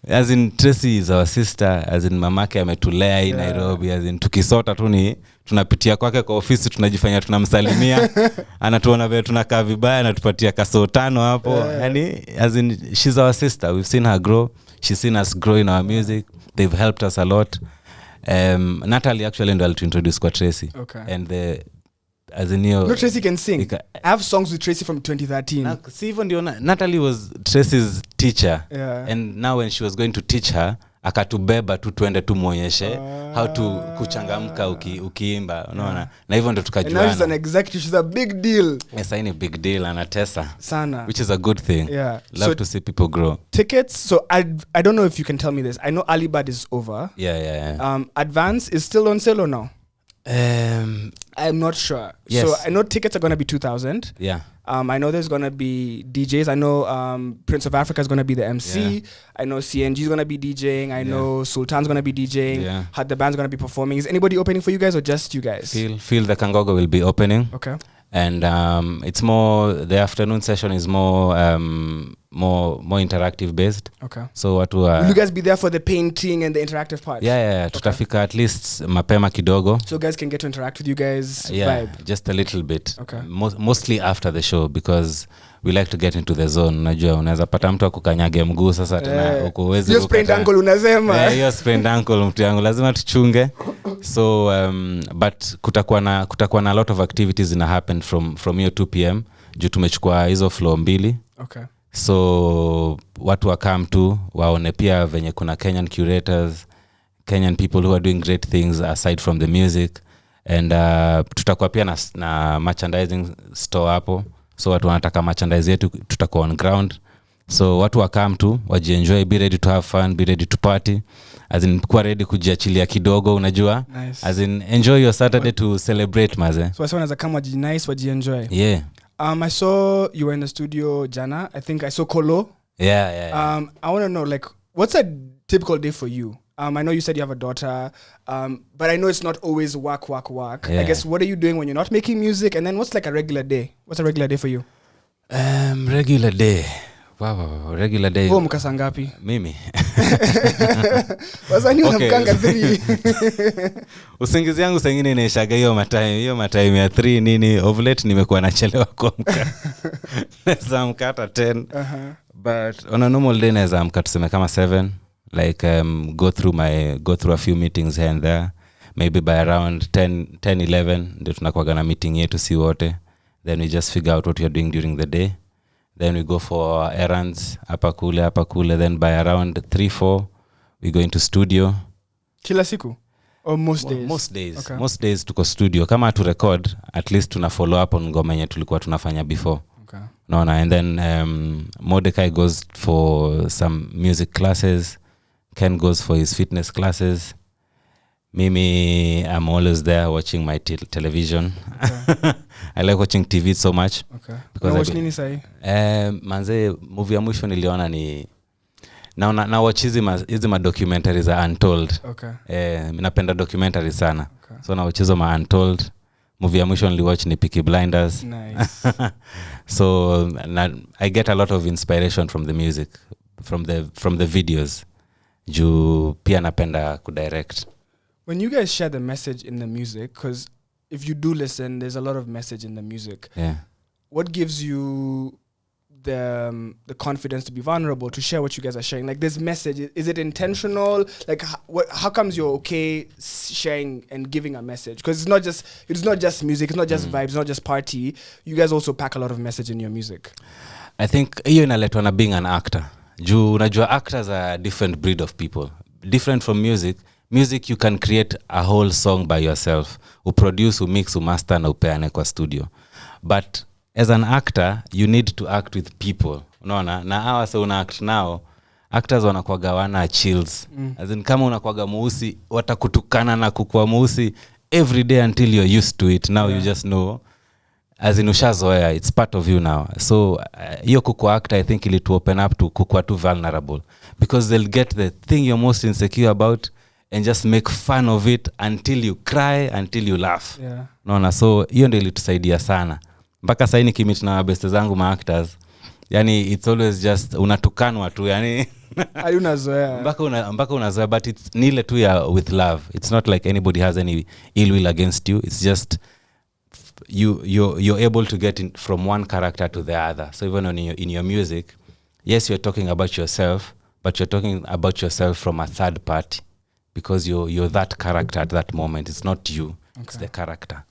As in Tracy is our sister, as in mamake ametulea in Nairobi, as in tukisota tu ni tunapitia kwake kwa ofisi tunajifanya tunamsalimia anatuona vile tunakaa vibaya anatupatia kaso 5 hapo yani as in she's our sister. We've seen her grow, she's seen us grow in our music. They've helped us a lot. Natalie actually ndo introduce kwa Tracy. Okay. And as in you, no, Tracy can sing. I have songs with Tracy from 2013. See, even Natalie was Tracy's teacher. Yeah. And now when she was going to teach her, akatubeba tu tuende tu muonyeshe how to kuchangamka ukiimba, unaona. Na hivyo ndo tukajuana. And now she's an executive, she's a big deal. Yes, I need a big deal, anatesa. Sana. Which is a good thing. Yeah. Love to see people grow. Tickets, so I don't know if you can tell me this. I know Alibad is over. Yeah. Advance is still on sale or no? I'm not sure. Yes. So I know tickets are going to be 2,000. Yeah. I know there's going to be DJs. I know Prince of Africa is going to be the MC. Yeah. I know CNG is going to be DJing. I know Sultan's going to be DJing. Yeah. The band's going to be performing. Is anybody opening for you guys or just you guys? Feel the Kangogo will be opening. Okay. And it's more, the afternoon session is more interactive based. Okay. So will you guys be there for the painting and the interactive part? Yeah. Okay. Tutafika at least mapema kidogo. So guys can get to interact with you guys. Yeah, vibe. just a little bit. Okay. Mostly after the show because we like to get into the zone. Unajua unaweza pata mtu akukanyage mguu sasa tena uko uwezi hiyo sprained ankle unasema. Hiyo sprained ankle mtu yangu lazima tuchunge. So but kutakuwa na a lot of activities ina happen from here 2 p.m. juu tumechukua hizo floor 2. Okay. So watu wakam tu waone pia venye kuna Kenyan curators, Kenyan people who are doing great things aside from the music. And tutakuwa pia na merchandising store hapo. So watu wanataka merchandise yetu tutakuwa on ground. So watu wakam tu wajienjoy, be ready to have fun, be ready to party. As in kuwa ready kujiachilia kidogo unajua. Nice. As in enjoy your Saturday to celebrate maze. So someone as a come waji nice wajienjoy. Yeah. I saw you were in the studio jana. I think I saw Kolo. Yeah. I want to know like what's a typical day for you? I know you said you have a daughter, but I know it's not always work. Yeah. I guess what are you doing when you're not making music? And then what's like a regular day? What's a regular day for you? Regular day. Wow, regular day. Mkasa ngapi? Mimi. Wasani unamkanga 3. Usingizi yangu sengine inaishaga hiyo matime ya 3 nini. Of late nimekuwa nachelewa kuamka. Naweza amka hata 10. But on a normal day naweza amka tuseme kama 7. Like go through a few meetings here and there. Maybe by around 10-11 ndio tunakuwa na meeting yetu si wote. Then we just figure out what you're doing during the day. Then we go for errands hapa kule. Then by around 3-4 we go into studio. Kila siku? Or most days? Most days. Okay. Most days tuko studio. Kama tu record, at least tuna follow up on ngoma yenye tulikuwa tunafanya before. Okay. No, and then Mordecai goes for some music classes. Ken goes for his fitness classes. Mimi, I'm always there watching my television. Okay. I like watching TV so much. Okay. Because watch nini sahi? Manze, movie ya mwisho niliona ni na watch hizi ma documentaries za Untold. Okay. Napenda documentaries sana. Okay. So na watch hizo ma Untold. Movie ya mwisho niliwatch ni Peaky Blinders. Nice. So I get a lot of inspiration from the music, from the videos. Juu pia napenda kudirect. When you guys share the message in the music, because if you do listen, there's a lot of message in the music. Yeah. What gives you the confidence to be vulnerable, to share what you guys are sharing? Like this message, is it intentional? Like how comes you're okay sharing and giving a message? Because it's not just music, it's not just vibes, it's not just party. You guys also pack a lot of message in your music. I think hiyo inaletwa na being an actor. Juu unajua actors are a different breed of people. Different from music. Music you can create a whole song by yourself. Uproduce, umix, umaster na upeane kwa studio. But as an actor, you need to act with people. Unaona? Na hawa sa una act now, actors wanakuwaga wana chills. As in kama unakuwaga mweusi, watakutukana na kukua mweusi every day until you're used to it. Now you just know. As in ushazoea, it's part of you now. So hiyo kukua actor, I think ili to open up to kukua too vulnerable. Because they'll get the thing you're most insecure about and just make fun of it until you cry, until you laugh. Yeah. Unaona? So hiyo ndio ilitusaidia sana. Mpaka sasa nikimit na beste zangu ma actors, yani it's always just unatukanwa tu, yani unazoea. mpaka unazoea, but it's nile tu ya with love. It's not like anybody has any ill will against you. It's just you're able to get in from one character to the other. So even in your music, yes, you're talking about yourself, but you're talking about yourself from a third party, because you're that character at that moment. It's not you. Okay. It's the character.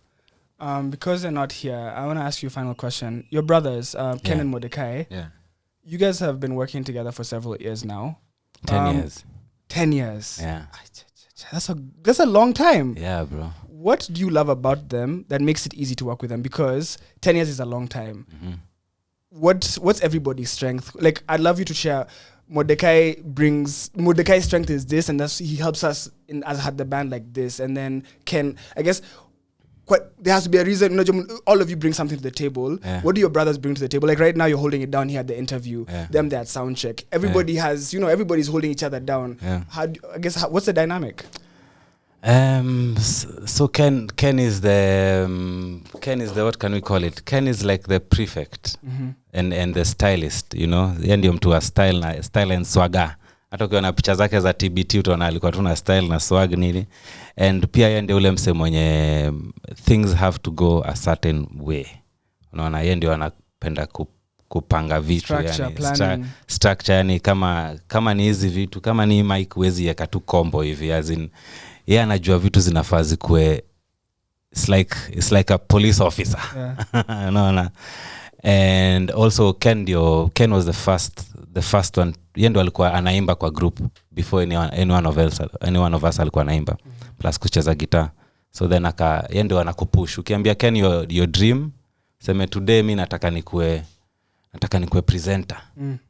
Because they're not here, I want to ask you a final question. Your brothers, Ken and Mordecai, you guys have been working together for several years now. 10 years. 10 years. Yeah. That's a long time. Yeah, bro. What do you love about them that makes it easy to work with them? Because 10 years is a long time. Mm-hmm. What's everybody's strength? Like, I'd love you to share. Mordecai's strength is this, and he helps us as had the band like this. And then Ken, I guess, there has to be a reason. All of you bring something to the table. Yeah. What do your brothers bring to the table? Like right now, you're holding it down here at the interview. Yeah. Them, they're at sound check. Everybody has, everybody's holding each other down. Yeah. What's the dynamic? So Ken is the what can we call it? Ken is like the prefect, and the stylist. Yeye ndio mtu wa style and swagger. Hata ukiona picha zake za TBT utaona alikuwa tuna style na swag nini. And pia yeye ndio ule mse mwenye things have to go a certain way. Unaona, yeye ndio anapenda kupanga vitu, structure, yani kama ni hizi vitu, kama ni mic huwezi yeka tu combo hivi, as in yeye anajua vitu zinafaa zikuwe. It's like a police officer. Yeah. Unaona. And also Ken was the first one. Yeye ndo alikuwa anaimba kwa group before anyone of us alikuwa anaimba, plus kucheza guitar. So then yeye ndo anakupush. Ukiambia Ken your dream, sema today mimi nataka nikuwe presenter.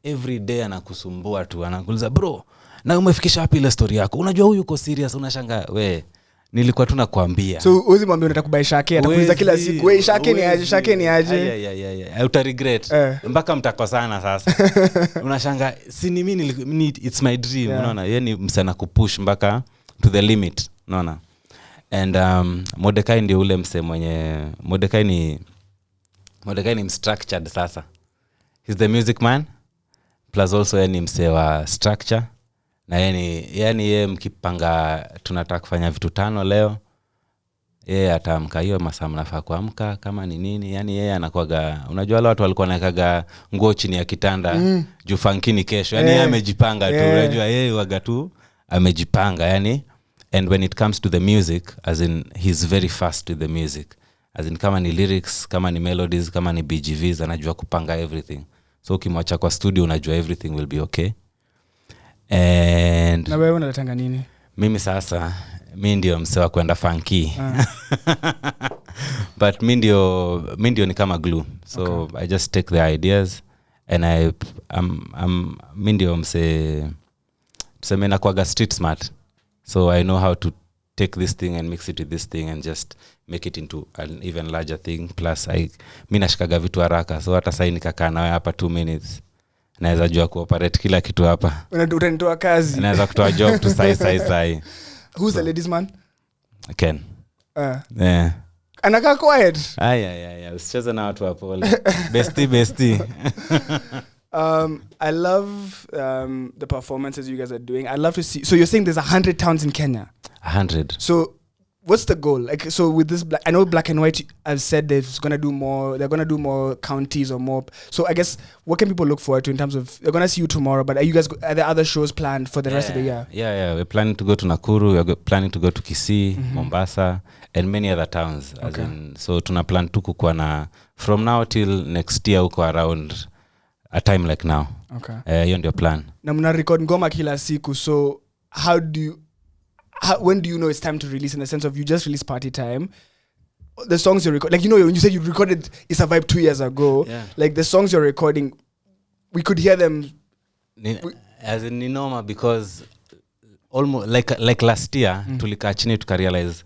Every day anakusumbua tu, anakuuliza bro, na umefikisha wapi ile story yako? Unajua huyu uko serious, unashangaa we. Nilikuwa tu nakwambia. So uzi mwambie unataka kubai shake, atakuuliza kila siku, we shake ni aje? Yeah. Uta regret. Mpaka mtakosana sasa. Unashangaa, si ni mimi it's my dream, unaona? Yeye ni msana kupush mpaka to the limit, unaona? And Mordecai ndio ule mse mwenye Mordecai ni structured sasa. He's the music man, plus also yeye ni mse wa structure. Na yeye mkipanga tunataka kufanya vitu 5 leo, yeye ataamka hiyo masaa mnafaa kuamka kama ni nini. Yani yeye anakuaga, unajua wale watu walikuwa wanakaga nguo chini ya kitanda juu funkini kesho. Yani yeye amejipanga tu, unajua yeye waga tu amejipanga yani. And when it comes to the music, as in he's very fast with the music. As in kama ni lyrics, kama ni melodies, kama ni BGVs, anajua kupanga everything. So ukimwacha kwa studio unajua everything will be okay. And na wewe unaletanga nini? Mimi sasa ndio msewa kwenda funky. But mimi ndio ni kama glue. So okay. I just take the ideas and mimi ndio tuseme na kwa street smart. So I know how to take this thing and mix it with this thing and just make it into an even larger thing. Plus mi nashikaga vitu haraka, so hata sai nikakaa nawe hapa 2 minutes naweza jua kuoperate kila kitu hapa. Utanitoa kazi. Naweza kutoa job tu sai. Who's the ladies man? Ken. Yeah. Anaka quiet. Ay. Usicheze na watu hapo. Bestie. I love the performances you guys are doing. I love to see. So you're saying there's 100 towns in Kenya? 100. So what's the goal? Like, so with this, I know Black and White have said they're going to do more counties or more. So I guess what can people look forward to in terms of, they're going to see you tomorrow, but are there other shows planned for the rest of the year? Yeah. We're planning to go to Nakuru. We're planning to go to Kisii, Mombasa, and many other towns. Okay. So tuna plan tu kukuwa na, from now till next year uko around a time like now. Okay. Hiyo ndio plan. Na mna record ngoma kila siku, so when do you know it's time to release, in the sense of you just release Party Time? The songs you record, like, you know, when you said you recorded It's a Vibe 2 years ago, like the songs you're recording, we could hear them. As in Ninoma, because almost like last year, tulika chini tukarealize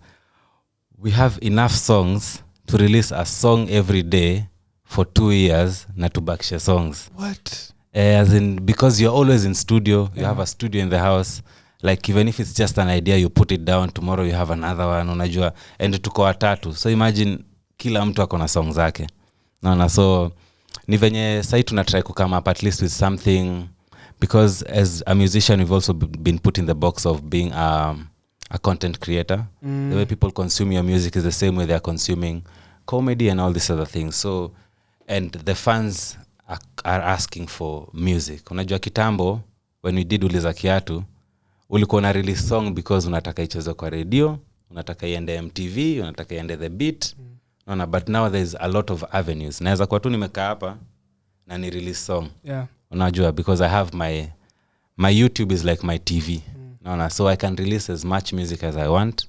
we have enough songs to release a song every day for 2 years na tubakishe songs. What? As in, because you're always in studio, you have a studio in the house. Like, even if it's just an idea, you put it down, tomorrow you have another one, unajua, and tuko watatu. So imagine kila mtu ako na song zake. Naona, so ni venye sai tunatry kukama up at least with something, because as a musician we've also been put in the box of being a content creator. The way people consume your music is the same way they're consuming comedy and all these other things. So, and the fans are asking for music. Unajua kitambo, when we did Uliza Kiatu, ulikuwa na release song because unataka ichezwe kwa radio, unataka iende MTV, unataka iende The Beat. No, but now there's a lot of avenues. Naweza kwa tu nimekaa hapa na ni release song. Yeah. Unajua, because I have my YouTube is like my TV. No, so I can release as much music as I want.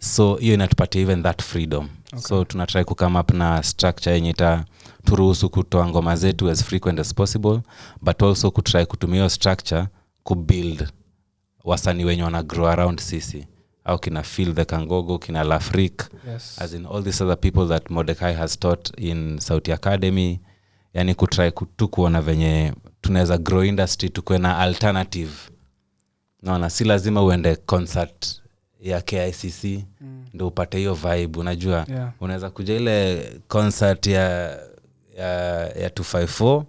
So hiyo inatupatia even that freedom. Okay. So tunatry ku come up na structure yenye turuhusu kutoa ngoma zetu as frequent as possible, but also kutry kutumia structure kubuild wasanii wenye wana grow around sisi, au kina Feel the Kangogo, kina Lafrik, as in all these other people that Mordecai has taught in Sauti Academy. Yani kutry kuona venye tunaweza grow industry, tukue na alternative. Naona si lazima uende concert ya KICC ndio upate hiyo vibe, unajua. Unaweza kuja ile concert ya 254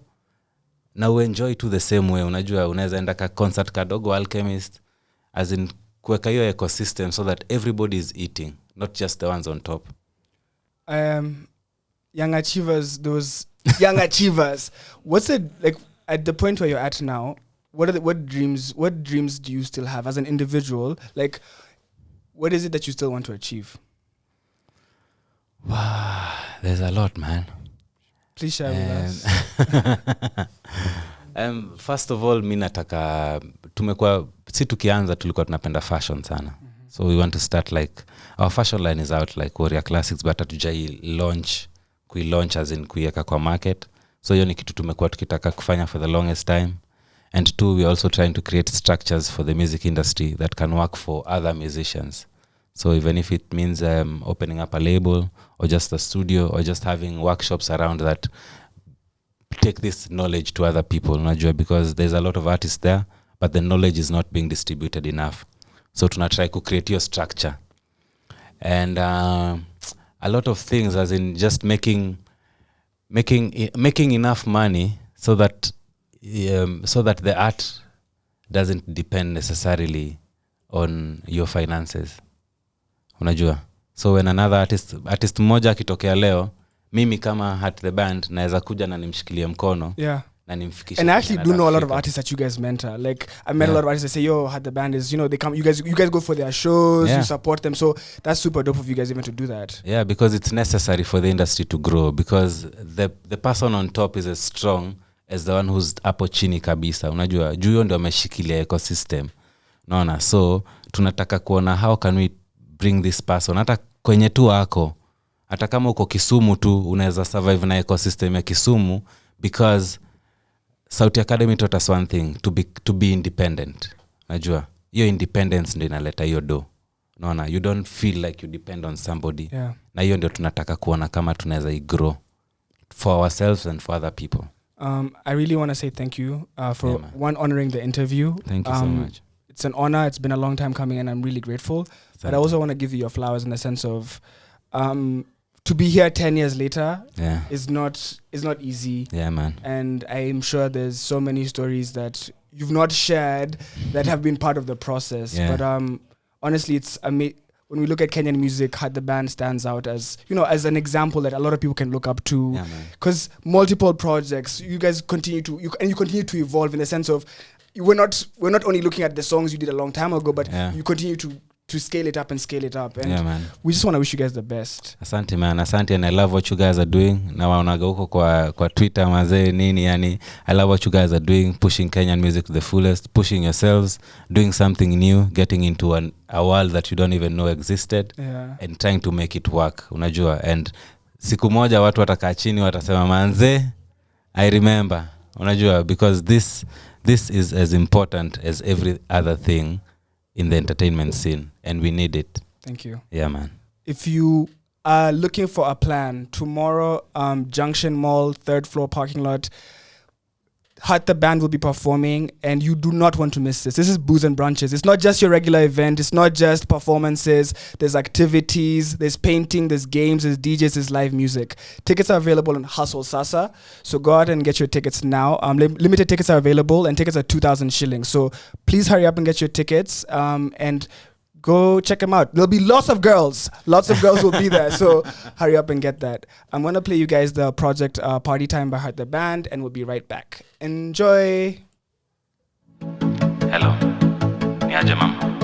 na uenjoy to the same way, unajua. Unaweza enda ka concert kadogo Alchemist, as in kuweka hiyo ecosystem so that everybody is eating, not just the ones on top. Young achievers, those young achievers, what's it like at the point where you're at now? What dreams do you still have as an individual? Like, what is it that you still want to achieve? Wow, there's a lot, man. Please share with us. First of all, mi nataka tukianza tulikuwa tunapenda fashion sana. So we want to start, like, our fashion line is out like Warrior Classics, but hatujai launch as in kuiweka kwa market. So hiyo ni kitu tumekuwa tukitaka kufanya for the longest time. And 2, we're also trying to create structures for the music industry that can work for other musicians. So even if it means opening up a label or just a studio or just having workshops around that, take this knowledge to other people, unajua, because there's a lot of artists there, but the knowledge is not being distributed enough. So tunatry to create your structure. And a lot of things, as in just making enough money so that the art doesn't depend necessarily on your finances, unajua. So when another artist mmoja akitokea leo, mimi kama Hat the Band naweza kuja na nimshikilie mkono, na nimfikishe. And I actually do know a lot of artists that you guys mentor. Like, I met a lot of artists that say, yo, Hat the Band is, you know, they come, you guys go for their shows, you support them. So that's super dope of you guys even to do that. Yeah, because it's necessary for the industry to grow, because the person on top is as strong as the one who's hapo chini kabisa, unajua. Juu ndio ameshikilia ecosystem. Naona, so tunataka kuona how can we bring this person hata kwenye tu wako, hata kama uko Kisumu tu unaweza survive na ecosystem ya Kisumu, because Sauti Academy taught us one thing, to be independent. Unajua, hiyo independence ndio inaleta hiyo do. Naona you don't feel like you depend on somebody. Yeah. Na hiyo ndio tunataka kuona kama tunaweza grow for ourselves and for other people. I really want to say thank you for Yeah, honoring the interview. Thank you so much. It's an honor. It's been a long time coming, and I'm really grateful. But I also want to give you your flowers in the sense of to be here 10 years later is not easy. Yeah, man. And I'm sure there's so many stories that you've not shared that have been part of the process. Yeah. But honestly, it's amazing. When we look at Kenyan music, Had the Band stands out as, as an example that a lot of people can look up to. Yeah, man. Because multiple projects, you guys continue to evolve in the sense of we're not only looking at the songs you did a long time ago, but you continue to scale it up and scale it up. And yeah, man. we just want to wish you guys the best. Asante man, asante, and I love what you guys are doing. Na waonaga huko kwa Twitter mazee nini, yani I love what you guys are doing, pushing Kenyan music to the fullest, pushing yourselves, doing something new, getting into a world that you don't even know existed, and trying to make it work, unajua. And siku moja watu watakaa chini watasema manze, I remember, unajua, because this is as important as every other thing in the entertainment scene, and we need it. Thank you. Yeah, man. If you are looking for a plan, tomorrow, Junction Mall, 3rd floor parking lot, Had the Band will be performing, and you do not want to miss this. This is Booze and Brunches. It's not just your regular event. It's not just performances. There's activities, there's painting, there's games, there's DJs, there's live music. Tickets are available on Hustle Sasa. So go out and get your tickets now. Limited tickets are available, and tickets are 2,000 shillings. So please hurry up and get your tickets. And go check them out. There'll be lots of girls. Lots of girls will be there. So hurry up and get that. I'm going to play you guys the project Party Time by Had the Band, and we'll be right back. Enjoy. Hello. Niaje mama.